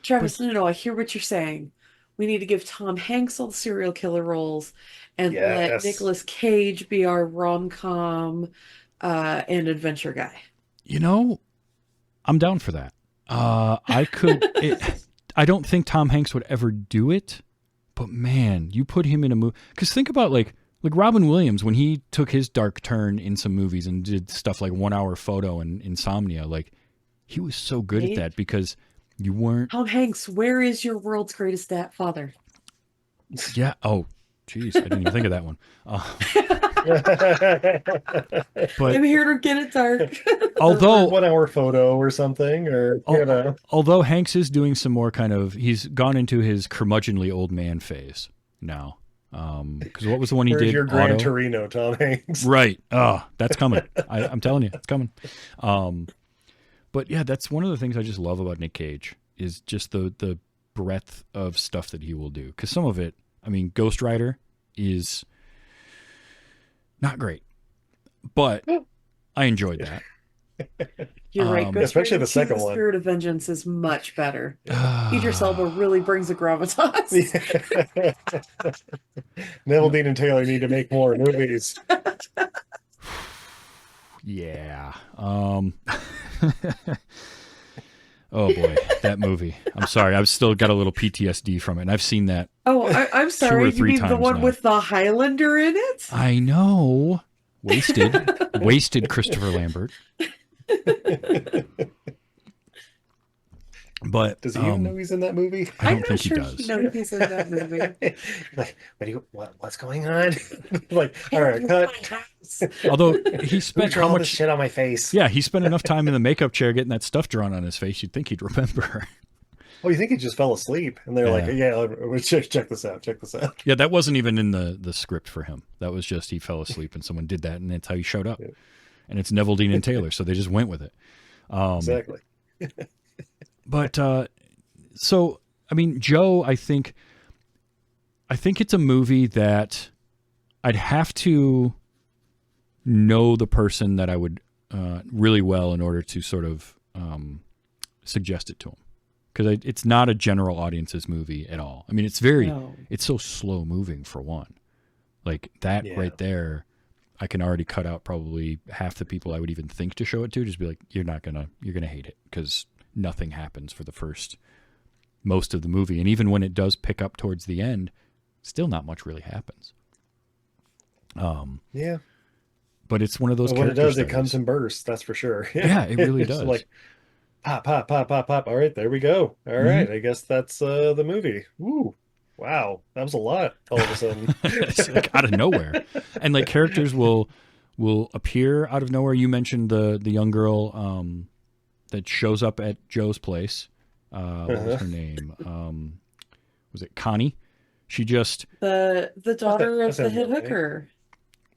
Travis, no, I hear what you're saying. We need to give Tom Hanks all the serial killer roles and let Nicolas Cage be our rom-com and adventure guy. I'm down for that. I could. I don't think Tom Hanks would ever do it, but man, you put him in a movie. Because think about like Robin Williams, when he took his dark turn in some movies and did stuff like 1 Hour Photo and Insomnia, like he was so good at that because you weren't. Tom Hanks, where is your world's greatest father? Yeah. Oh, geez, I didn't even think of that one. But I'm here to get it dark. Although 1 Hour Photo or something, or although Hanks is doing some more kind of, he's gone into his curmudgeonly old man phase now. Because what was the one he Where's did? Your Gran Torino, Tom Hanks. Right. Oh, that's coming. I'm telling you, it's coming. But yeah, that's one of the things I just love about Nic Cage is just the breadth of stuff that he will do. Because some of it, I mean, Ghost Rider is not great, but I enjoyed that. You're right. Ghost especially Rider the second 2, one. Spirit of Vengeance is much better. Idris Elba really brings a gravitas. Neville Dean and Taylor need to make more movies. Yeah. Oh boy, that movie. I'm sorry. I've still got a little PTSD from it. And I've seen that. Oh, I'm sorry. You mean the one now. with the Highlander in it? I know. Wasted Christopher Lambert. But does he even know he's in that movie? I don't think he does. He knows he's in that movie. Like, what's going on? Like, all right, cut. Although he spent how much shit on my face? Yeah, he spent enough time in the makeup chair getting that stuff drawn on his face. You'd think he'd remember. Well, you think he just fell asleep, and they're like, check this out. Check this out. Yeah, that wasn't even in the script for him. That was just he fell asleep, and someone did that, and that's how he showed up. Yeah. And it's Neville Dean and Taylor, so they just went with it. Exactly. But so I mean, Joe, I think it's a movie that I'd have to know the person that I would really well in order to sort of suggest it to him, because it's not a general audience's movie at all. I mean, it's so slow moving for one. Like that right there, I can already cut out probably half the people I would even think to show it to. Just be like, you're gonna hate it because nothing happens for the first most of the movie, and even when it does pick up towards the end, still not much really happens. Yeah, but it's one of those. When it does, it comes in bursts. That's for sure. Yeah, it really does. Like pop, pop, pop, pop, pop. All right, there we go. All right, I guess that's the movie. Woo. Wow, that was a lot all of a sudden. It's like out of nowhere, and like characters will appear out of nowhere. You mentioned the young girl that shows up at Joe's place. What was her name? Was it Connie? She just The daughter that of the sounds head right. hooker.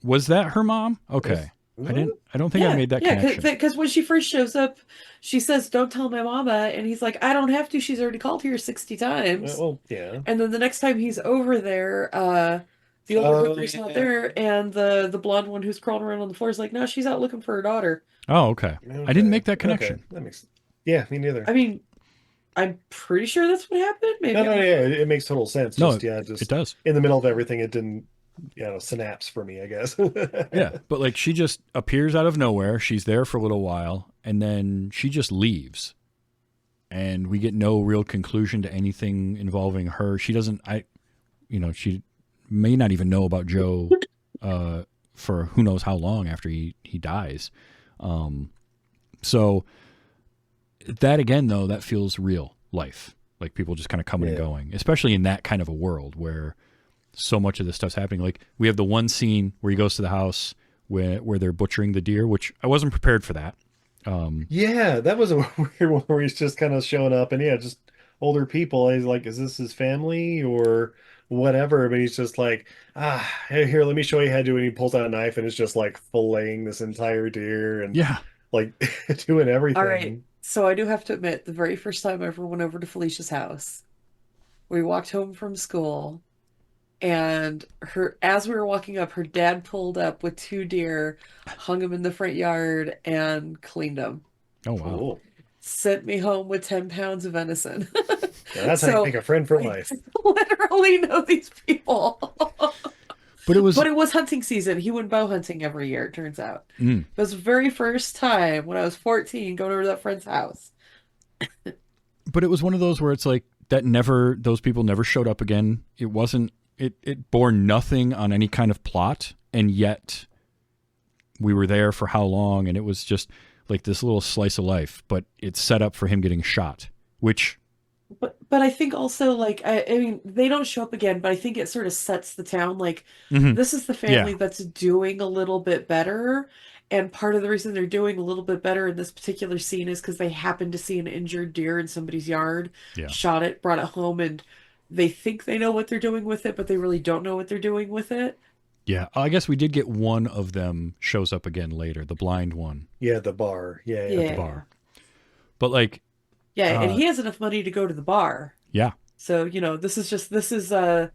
was that her mom? Okay, I don't think I made that connection. Because when she first shows up, she says, "Don't tell my mama," and he's like, "I don't have to. She's already called here 60 times." Well, yeah. And then the next time he's over there, the older hooker's not there, and the blonde one who's crawling around on the floor is like, "No, she's out looking for her daughter." Oh, okay. I didn't make that connection. Okay. That makes. Yeah, me neither. I mean, I'm pretty sure that's what happened. Maybe No, yeah, it makes total sense. No, Just it does. in the middle of everything, it didn't, synapse for me, I guess. Yeah, but like she just appears out of nowhere. She's there for a little while, and then she just leaves, and we get no real conclusion to anything involving her. She doesn't. She may not even know about Joe for who knows how long after he dies. So that again, though, that feels real life. Like people just kind of coming and going, especially in that kind of a world where so much of this stuff's happening. Like we have the one scene where he goes to the house where they're butchering the deer, which I wasn't prepared for that. Yeah, that was a weird one where he's just kind of showing up and just older people. He's like, is this his family or whatever? But he's just like, here, let me show you how to do it. And he pulls out a knife and it's just like filleting this entire deer and like doing everything. All right. So I do have to admit, the very first time I ever went over to Felicia's house, we walked home from school, and as we were walking up, her dad pulled up with 2 deer, hung them in the front yard, and cleaned them. Oh, wow. Cool. Sent me home with 10 pounds of venison. That's how you make a friend for life. I literally know these people. But it was hunting season. He went bow hunting every year, it turns out. It was the very first time when I was 14 going over to that friend's house. But it was one of those where it's like those people never showed up again. It wasn't, it bore nothing on any kind of plot. And yet we were there for how long? And it was just like this little slice of life, but it's set up for him getting shot, which. But I think also, like, I mean, they don't show up again, but I think it sort of sets the town, like, this is the family that's doing a little bit better, and part of the reason they're doing a little bit better in this particular scene is because they happened to see an injured deer in somebody's yard, shot it, brought it home, and they think they know what they're doing with it, but they really don't know what they're doing with it. Yeah, I guess we did get one of them shows up again later, the blind one. Yeah, the bar. Yeah. At the bar. But like... Yeah, and he has enough money to go to the bar. Yeah. So, this is the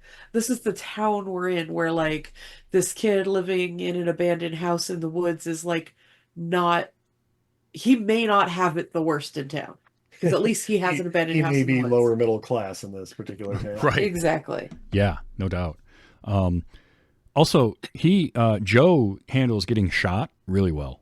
town we're in, where like this kid living in an abandoned house in the woods is like he may not have it the worst in town. Because at least he has an abandoned house. He may in the be woods. lower middle class in this particular town. Right. Exactly. Yeah, no doubt. Also, Joe handles getting shot really well.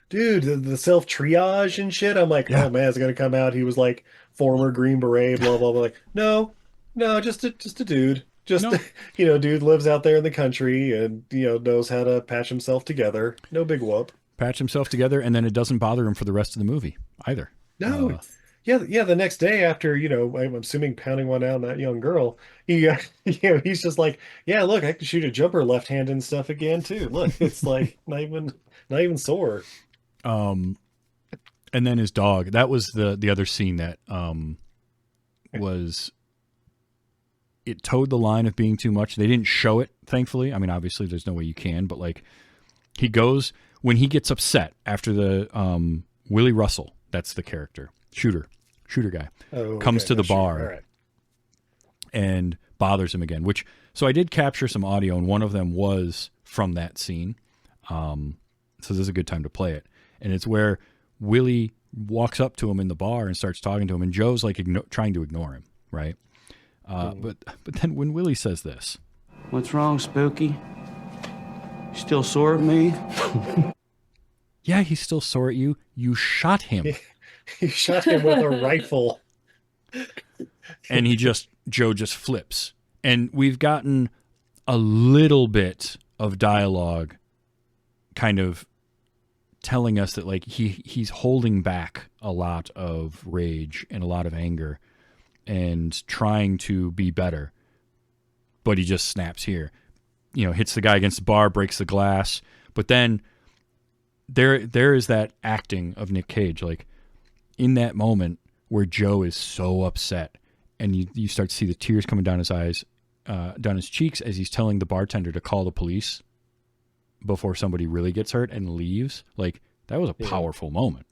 Dude, the self triage and shit. I'm like, oh man, it's gonna come out. He was like former Green Beret, blah blah blah. Like, no, just a dude. Dude lives out there in the country and knows how to patch himself together. No big whoop. Patch himself together, and then it doesn't bother him for the rest of the movie either. No, yeah. The next day after I'm assuming pounding one out on that young girl, he's just like, yeah, look, I can shoot a jumper left hand and stuff again too. Look, it's like not even sore. And then his dog, that was the other scene that was, it towed the line of being too much. They didn't show it, thankfully. I mean, obviously there's no way you can, but like he goes, when he gets upset after the Willie Russell, that's the character, shooter guy, comes to the bar and bothers him again, so I did capture some audio, and one of them was from that scene. So this is a good time to play it. And it's where Willie walks up to him in the bar and starts talking to him, and Joe's like trying to ignore him, right? But then when Willie says this, "What's wrong, Spooky? Still sore at me?" Yeah, he's still sore at you. You shot him. You shot him with a rifle. And Joe just flips. And we've gotten a little bit of dialogue kind of telling us that like he's holding back a lot of rage and a lot of anger and trying to be better. but he just snaps here. Hits the guy against the bar, breaks the glass. But then there is that acting of Nic Cage, like in that moment where Joe is so upset, and you start to see the tears coming down his eyes, down his cheeks as he's telling the bartender to call the police before somebody really gets hurt and leaves. Like, that was a powerful moment.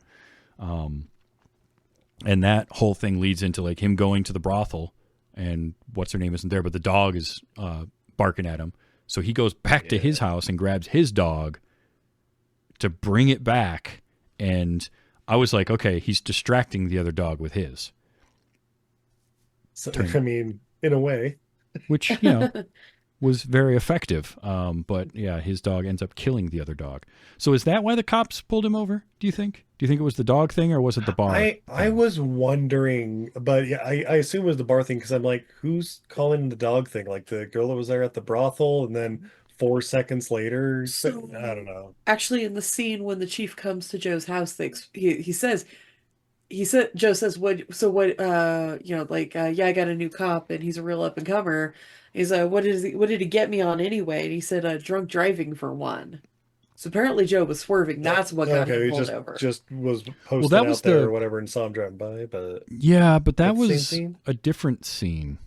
And that whole thing leads into like him going to the brothel, and what's her name isn't there, but the dog is barking at him. So he goes back to his house and grabs his dog to bring it back. And I was like, okay, he's distracting the other dog with his. So, I mean, in a way. Which, was very effective. But yeah, his dog ends up killing the other dog. So is that why the cops pulled him over, do you think? Do you think it was the dog thing, or was it the bar? I was wondering, but yeah, I assume it was the bar thing, because I'm like, who's calling the dog thing? Like the girl that was there at the brothel, and then 4 seconds later, So, I don't know. Actually, in the scene when the chief comes to Joe's house, he said, Joe says, yeah, I got a new cop and he's a real up and comer. He's what did he get me on anyway? And he said, drunk driving for one. So apparently Joe was swerving. That's what got him pulled over. Just was posted out there or whatever and saw him driving by. But yeah, but that That same was scene? a different scene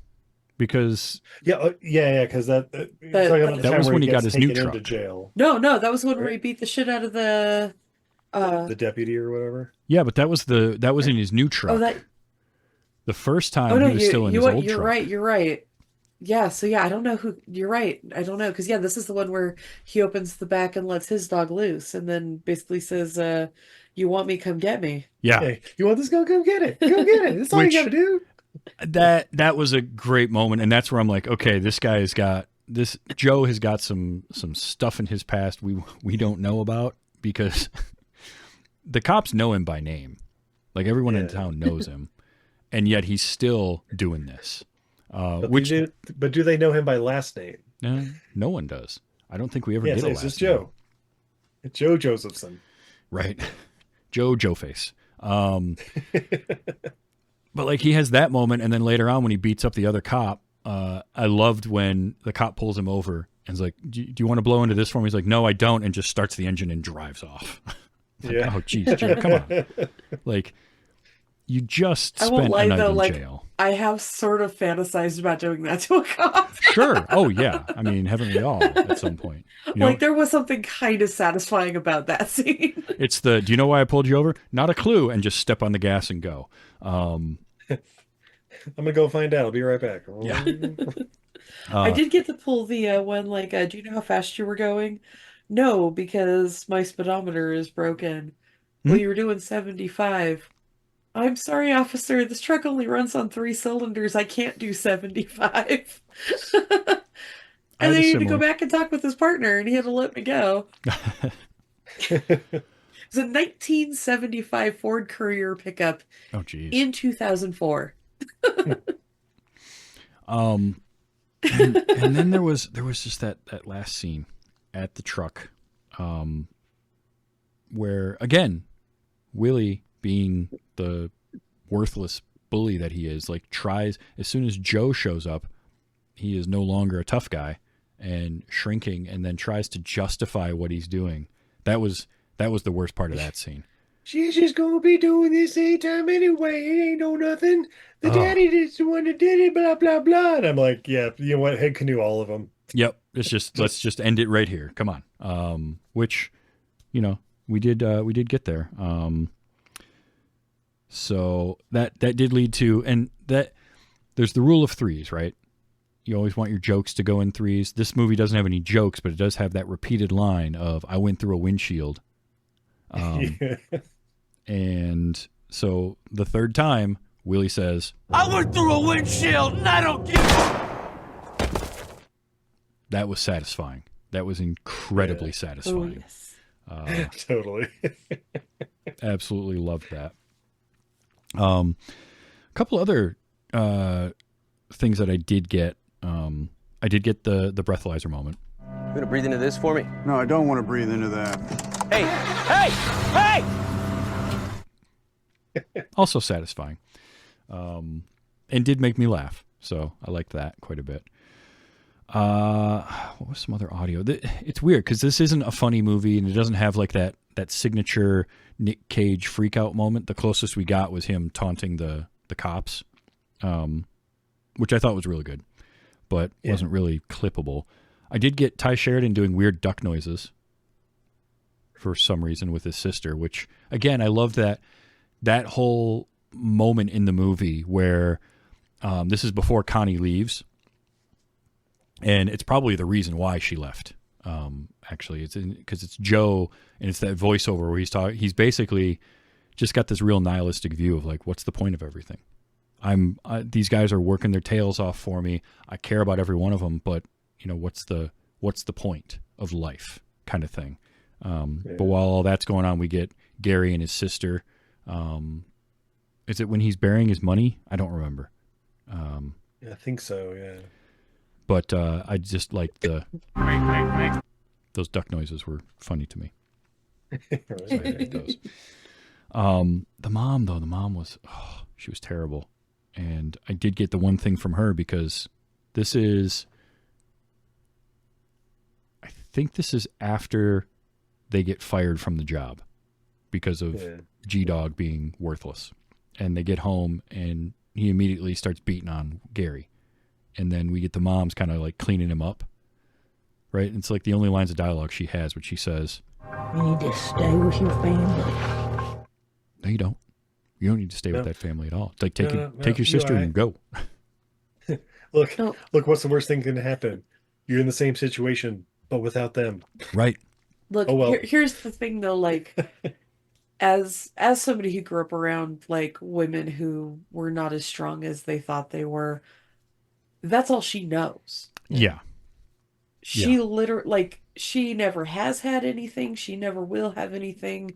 because because that was when he got his new into truck. jail. No, that was when he beat the shit out of the deputy or whatever. Yeah, but that was in his new truck. The first time he was still in his old truck. You're right. Yeah, so yeah, I don't know who. You're right. I don't know, because this is the one where he opens the back and lets his dog loose, and then basically says, "You want me? Come get me." Yeah, hey, you want this? Go get it. Go get it. That's all you gotta do. That was a great moment, and that's where I'm like, okay, this guy has got this. Joe has got some stuff in his past we don't know about, because the cops know him by name, like everyone in town knows him, and yet he's still doing this. But do they know him by last name? No one does. I don't think we ever did a last it's just name. Joe. It's Joe Josephson. Right. Joe Face. But like, he has that moment, and then later on when he beats up the other cop, I loved when the cop pulls him over and is like, do you want to blow into this for me? He's like, no, I don't, and just starts the engine and drives off. Like, oh, geez, Joe, come on. Like, you just spent a night in jail. I have sort of fantasized about doing that to a cop. Sure. Oh, yeah. I mean, haven't we all at some point? There was something kind of satisfying about that scene. It's do you know why I pulled you over? Not a clue, and just step on the gas and go. I'm going to go find out. I'll be right back. Yeah. I did get to pull the one, do you know how fast you were going? No, because my speedometer is broken. Well, you were doing 75. I'm sorry, officer. This truck only runs on 3 cylinders. I can't do 75. And then he had to go back and talk with his partner, and he had to let me go. It was a 1975 Ford Courier pickup. Oh, geez. In 2004. And then there was just that last scene at the truck, where again, Willie, being the worthless bully that he is, like, tries, as soon as Joe shows up, he is no longer a tough guy and shrinking, and then tries to justify what he's doing. That was the worst part of that scene. She's just gonna be doing this anytime anyway. It ain't no nothing. The daddy is the one that did it, blah blah blah. And I'm like, yeah, you know what? Head canoe all of them. Yep. Let's just end it right here. Come on. Which, we did get there. So that did lead to, and that there's the rule of threes, right? You always want your jokes to go in threes. This movie doesn't have any jokes, but it does have that repeated line of, I went through a windshield. And so the third time, Willie says, I went through a windshield and I don't give a... That was satisfying. That was incredibly satisfying. Oh, yes. Totally. Absolutely loved that. A couple other things that I did get. I did get the breathalyzer moment. You gonna breathe into this for me? No, I don't want to breathe into that. Hey! Hey! Hey! Also satisfying. And did make me laugh. So I liked that quite a bit. What was some other audio? It's weird because this isn't a funny movie and it doesn't have like that signature Nic Cage freak out moment. The closest we got was him taunting the cops, which I thought was really good, but wasn't really clippable. I did get Ty Sheridan doing weird duck noises for some reason with his sister, which again, I love that whole moment in the movie where this is before Connie leaves. And it's probably the reason why she left. Actually, it's because it's Joe, and it's that voiceover where he's basically just got this real nihilistic view of like, what's the point of everything? These guys are working their tails off for me. I care about every one of them, but what's the point of life, kind of thing. But while all that's going on, we get Gary and his sister. Is it when he's burying his money? I don't remember. I think so. Yeah. But I just like those duck noises were funny to me. So I like those. The mom was she was terrible, and I did get the one thing from her because I think this is after they get fired from the job because of G-Dog being worthless, and they get home and he immediately starts beating on Gary. And then we get the mom's kind of like cleaning him up, right? It's like the only lines of dialogue she has, which she says, "You need to stay with your family." No, you don't. You don't need to stay with that family at all. It's like take your sister and go. Look, what's the worst thing that can happen? You're in the same situation, but without them. Right. Look, here's the thing though, like as somebody who grew up around like women who were not as strong as they thought they were, that's all she knows. Yeah. She literally, like, she never has had anything. She never will have anything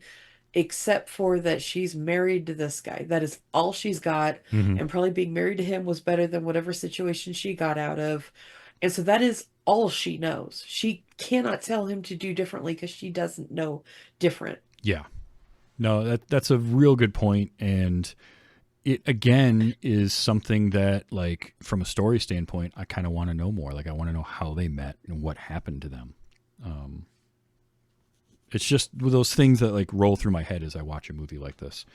except for that she's married to this guy. That is all she's got. Mm-hmm. And probably being married to him was better than whatever situation she got out of. And so that is all she knows. She cannot tell him to do differently because she doesn't know different. Yeah. No, that's a real good point. And it, again, is something that, like, from a story standpoint, I kind of want to know more. Like, I want to know how they met and what happened to them. It's just those things that, like, roll through my head as I watch a movie like this.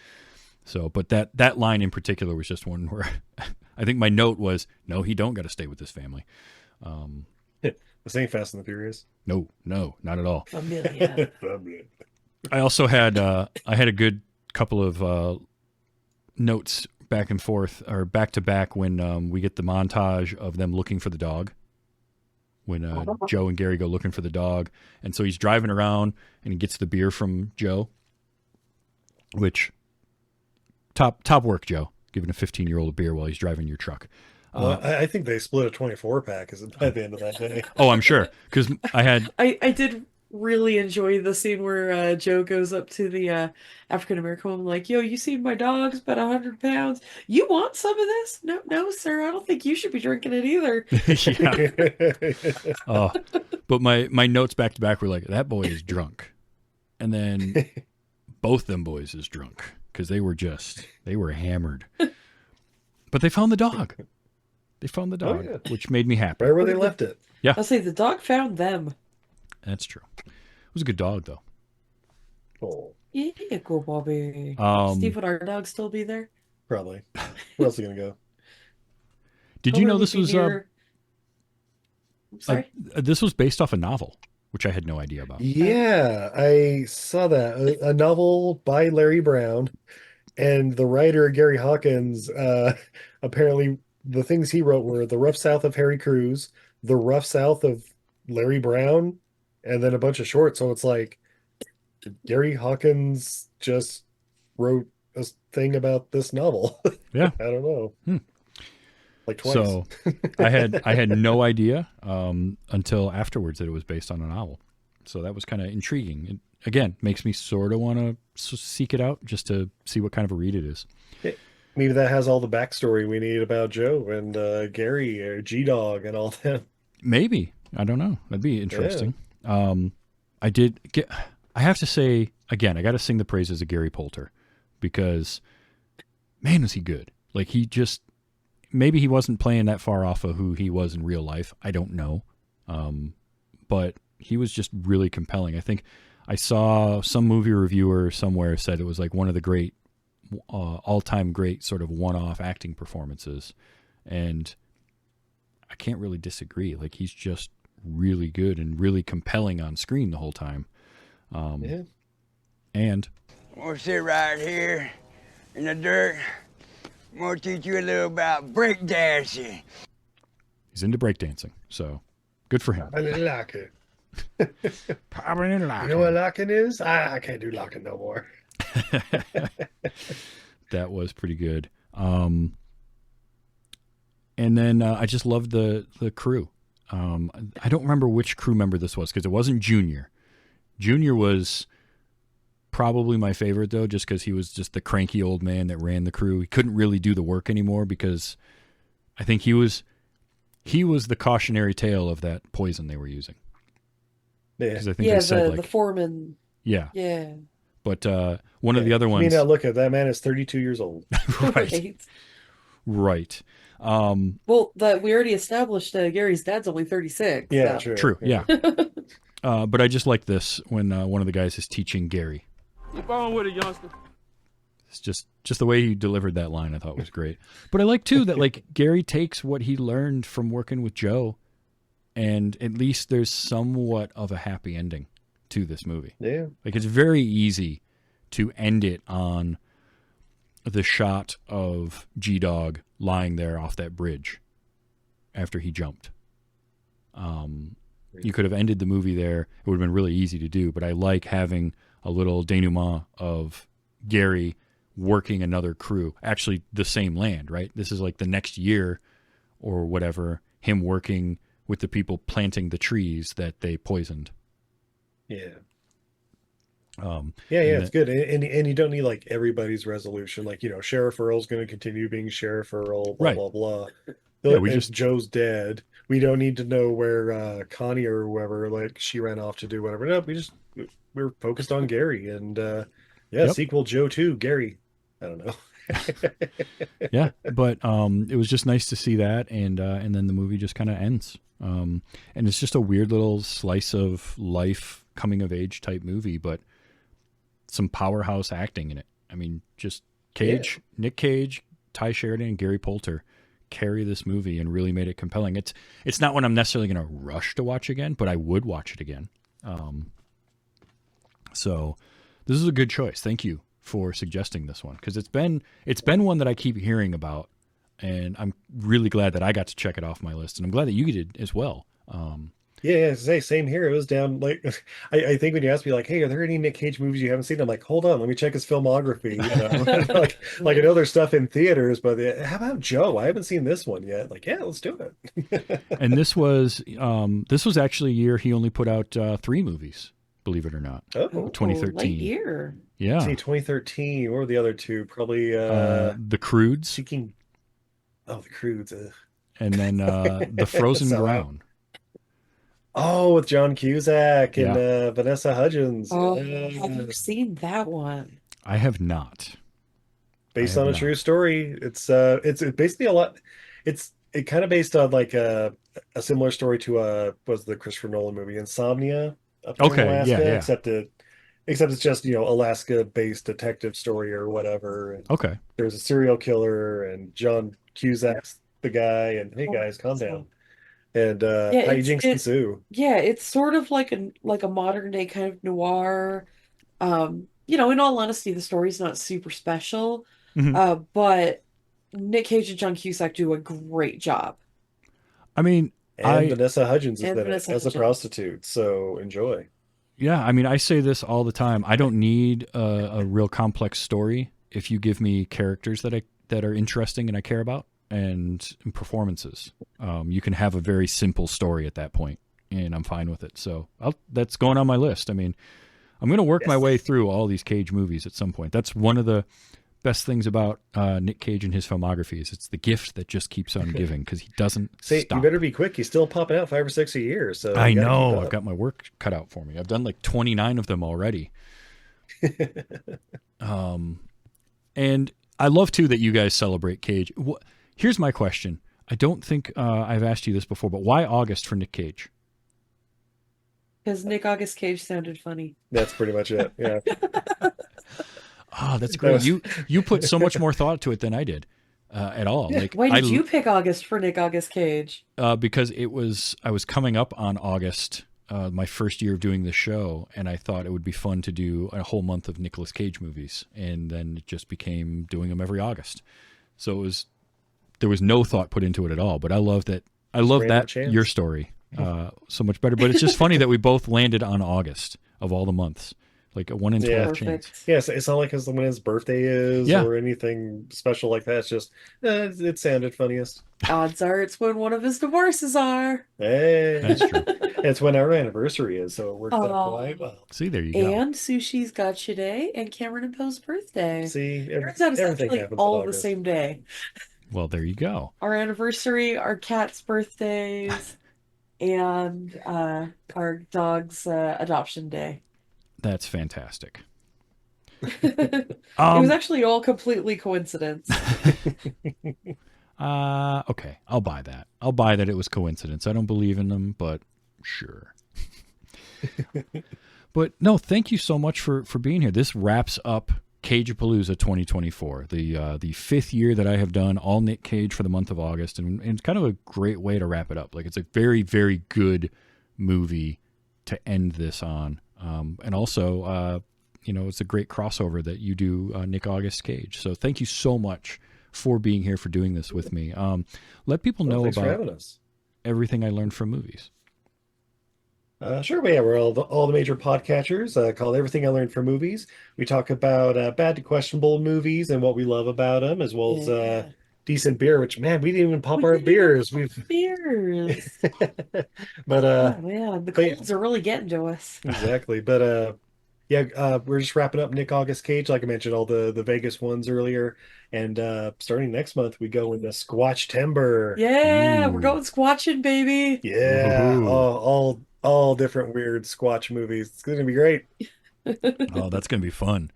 So, but that line in particular was just one where I think my note was, no, he don't got to stay with this family. This ain't Fast and the Furious. No, not at all. A million. I also had I had a good couple of notes back and forth, or back to back, when we get the montage of them looking for the dog. When Joe and Gary go looking for the dog, and so he's driving around and he gets the beer from Joe. Which top work, Joe, giving a 15-year-old a beer while he's driving your truck. Well, I think they split a 24-pack by the end of that day. Oh, I'm sure, because I did really enjoy the scene where Joe goes up to the African American woman, like, "Yo, you seen my dog's about 100 pounds? You want some of this?" No, sir. I don't think you should be drinking it either. Yeah. Oh, but my notes back to back were like, that boy is drunk, and then both them boys is drunk because they were hammered. But they found the dog. Which made me happy. Right where they left it. Yeah. I'll say the dog found them. That's true. It was a good dog, though. Oh. Yeah, go Bobby. Steve, would our dog still be there? Probably. Where else are you gonna go? Did you know this was sorry? This was based off a novel, which I had no idea about. Yeah, I saw that. A novel by Larry Brown, and the writer Gary Hawkins, apparently the things he wrote were The Rough South of Harry Crews, The Rough South of Larry Brown, and then a bunch of shorts. So it's like Gary Hawkins just wrote a thing about this novel. Yeah. I don't know. Like twice. So I had no idea until afterwards that it was based on a novel. So that was kind of intriguing. It, again, makes me sort of want to seek it out just to see what kind of a read it is. Maybe that has all the backstory we need about Joe and Gary or G-Dog and all that. Maybe. I don't know. That'd be interesting. Yeah. I have to say, again, I got to sing the praises of Gary Poulter because, man, was he good. Like, he just maybe he wasn't playing that far off of who he was in real life. I don't know. But he was just really compelling. I think I saw some movie reviewer somewhere said it was like one of the great, all-time great sort of one-off acting performances. And I can't really disagree. Like, he's just really good and really compelling on screen the whole time. Yeah. And I'm gonna sit right here in the dirt. I'm gonna teach you a little about breakdancing. he's into breakdancing, so good for him. I didn't like it. Probably didn't like You know what locking is? I can't do locking no more. That was pretty good. And then I just loved the crew. I don't remember which crew member this was because it wasn't Junior. Junior was probably my favorite, though, just because he was just the cranky old man that ran the crew. He couldn't really do the work anymore because I think he was the cautionary tale of that poison they were using. Yeah. Because I think they said, the foreman. Yeah. Yeah. But one of the other ones. I mean, now look at that man is 32 years old. Right. Right. Well, we already established Gary's dad's only 36. Yeah, so. True. Yeah. But I just like this when one of the guys is teaching Gary. Keep on with it, youngster. It's just the way he delivered that line I thought was great. But I like too that like Gary takes what he learned from working with Joe, and at least there's somewhat of a happy ending to this movie. Yeah. Like, it's very easy to end it on the shot of G-Dog lying there off that bridge after he jumped. You could have ended the movie there. It would have been really easy to do, but I like having a little denouement of Gary working another crew, actually the same land, right? This is like the next year or whatever, him working with the people planting the trees that they poisoned. Yeah. It's good. And you don't need like everybody's resolution. Like, Sheriff Earl's going to continue being Sheriff Earl, blah, Right. blah, blah. Yeah, Joe's dead. We don't need to know where Connie or whoever, like, she ran off to do whatever. No, we're focused on Gary. And sequel Joe 2, Gary. I don't know. Yeah, but it was just nice to see that, and then the movie just kind of ends. And it's just a weird little slice of life, coming of age type movie, but some powerhouse acting in it. I mean, just Cage, yeah. Nic Cage, Ty Sheridan, and Gary Poulter carry this movie and really made it compelling. It's not one I'm necessarily going to rush to watch again, but I would watch it again. So this is a good choice. Thank you for suggesting this one, because it's been one that I keep hearing about, and I'm really glad that I got to check it off my list, and I'm glad that you did as well. Same here. It was down, like, I think when you asked me, like, hey, are there any Nic Cage movies you haven't seen? I'm like, hold on, let me check his filmography. Like I know there's stuff in theaters, but how about Joe? I haven't seen this one yet. Like, yeah, let's do it. And this was actually a year he only put out 3 movies, believe it or not. Oh, 2013. Late year. Yeah. See, 2013. What were the other two? Probably The Croods. Seeking. Oh, The Croods. And then The Frozen Ground. Oh, with John Cusack and Vanessa Hudgens. Oh, have you seen that one? I have not. Based on a true story. It's basically a lot. It kind of based on like a similar story to was the Christopher Nolan movie Insomnia up in Alaska, yeah. Except it's just Alaska-based detective story or whatever. And okay. There's a serial killer and John Cusack's the guy, and hey guys, calm down. And hijinks ensue. Yeah, it's sort of like a modern day kind of noir. In all honesty, the story's not super special. Mm-hmm. But Nic Cage and John Cusack do a great job. I mean, Vanessa Hudgens is there as a prostitute, so enjoy. Yeah, I mean, I say this all the time. I don't need a real complex story if you give me characters that are interesting and I care about, and performances. You can have a very simple story at that point, and I'm fine with it. So that's going on my list. I mean, I'm going to work my way through all these Cage movies at some point. That's one of the best things about Nic Cage and his filmography is it's the gift that just keeps on giving, because he doesn't stop. You better be quick. He's still popping out 5 or 6 a year. So I know. I've got my work cut out for me. I've done like 29 of them already. And I love too that you guys celebrate Cage. Here's my question. I don't think I've asked you this before, but why August for Nic Cage? Because Nick August Cage sounded funny. That's pretty much it. Yeah. Oh, that's great. You put so much more thought to it than I did at all. Like, Why did you pick August for Nick August Cage? Because I was coming up on August, my first year of doing the show, and I thought it would be fun to do a whole month of Nicolas Cage movies, and then it just became doing them every August. So there was no thought put into it at all. But I love that. I love that your story so much better. But it's just funny that we both landed on August of all the months. Like a 1 in 12 chance. Yes, it's not like when his birthday is or anything special like that. It's just it sounded funniest. Odds are it's when one of his divorces are. Hey, that's true. It's when our anniversary is, so it worked out quite well. See, there you go. And Sushi's Gotcha Day and Cameron and Poe's birthday. See, turns out it's actually all the same day. Well, there you go. Our anniversary, our cat's birthdays, and our dog's adoption day. That's fantastic. It was actually all completely coincidence. Okay, I'll buy that. I'll buy that it was coincidence. I don't believe in them, but sure. But no, thank you so much for being here. This wraps up Cage-A-Palooza 2024, the fifth year that I have done all Nic Cage for the month of August, and it's kind of a great way to wrap it up. Like, it's a very, very good movie to end this on. And also, it's a great crossover that you do Nick August Cage. So thank you so much for being here, for doing this with me. Let people know about everything I learned from movies. Sure, we're all the major podcatchers called Everything I Learned from Movies. We talk about bad to questionable movies and what we love about them, as well as decent beer, which, man, we didn't even pop our beers. Beers. But the colds are really getting to us. Exactly. But we're just wrapping up Nick August Cage, like I mentioned, all the Vegas ones earlier. And starting next month, we go into Squatch-Timber. Yeah, we're going squatching, baby. Yeah, all different weird Squatch movies. It's going to be great. Oh, that's going to be fun.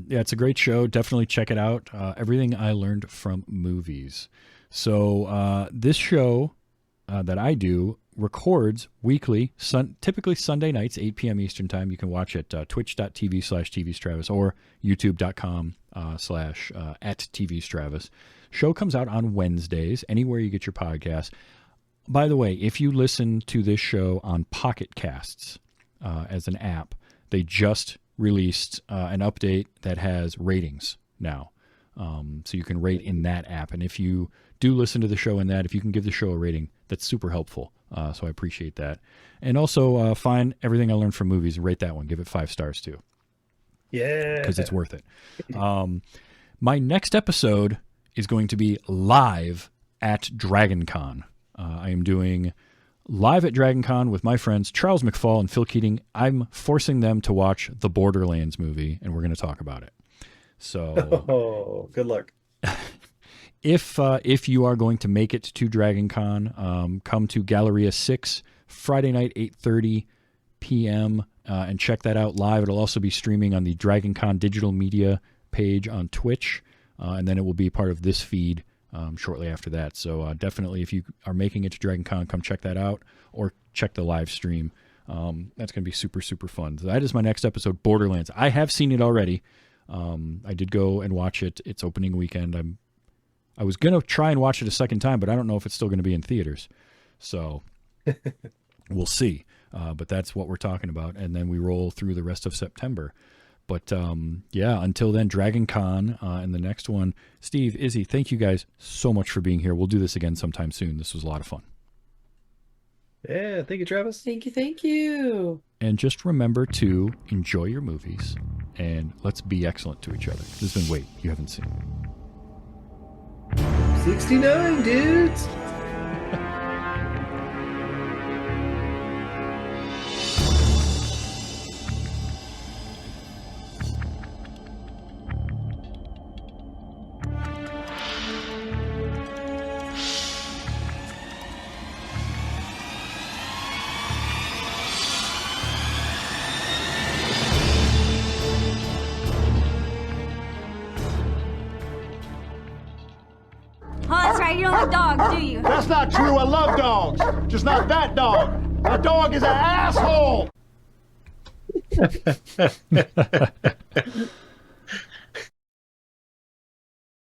It's a great show. Definitely check it out. Everything I learned from movies. So this show that I do records weekly, typically Sunday nights, 8 p.m. Eastern time. You can watch it twitch.tv/tvstravis or youtube.com/@tvstravis. Show comes out on Wednesdays, anywhere you get your podcasts. By the way, if you listen to this show on Pocket Casts as an app, they just released an update that has ratings now. So you can rate in that app. And if you do listen to the show in that, if you can give the show a rating, that's super helpful. So I appreciate that. And also find Everything I Learned from Movies and rate that one. Give it 5 stars too. Yeah. Because it's worth it. My next episode is going to be live at Dragoncon. I am doing live at Dragoncon with my friends Charles McFall and Phil Keating. I'm forcing them to watch the Borderlands movie, and we're going to talk about it. So, good luck. If you are going to make it to Dragoncon, come to Galleria 6 Friday night, 8:30 p.m. And check that out live. It'll also be streaming on the Dragoncon digital media page on Twitch, and then it will be part of this feed shortly after that. So definitely, if you are making it to Dragoncon, come check that out or check the live stream. That's going to be super, super fun. So that is my next episode, Borderlands. I have seen it already. I did go and watch it. It's opening weekend. I was going to try and watch it a second time, but I don't know if it's still going to be in theaters. So we'll see. But that's what we're talking about. And then we roll through the rest of September. But until then, Dragoncon and the next one. Steve, Izzy, thank you guys so much for being here. We'll do this again sometime soon. This was a lot of fun. Yeah, thank you, Travis. Thank you. And just remember to enjoy your movies and let's be excellent to each other. This has been Wait, You Haven't Seen. 69 dudes. like dogs, do you? That's not true. I love dogs. Just not that dog. That dog is an asshole.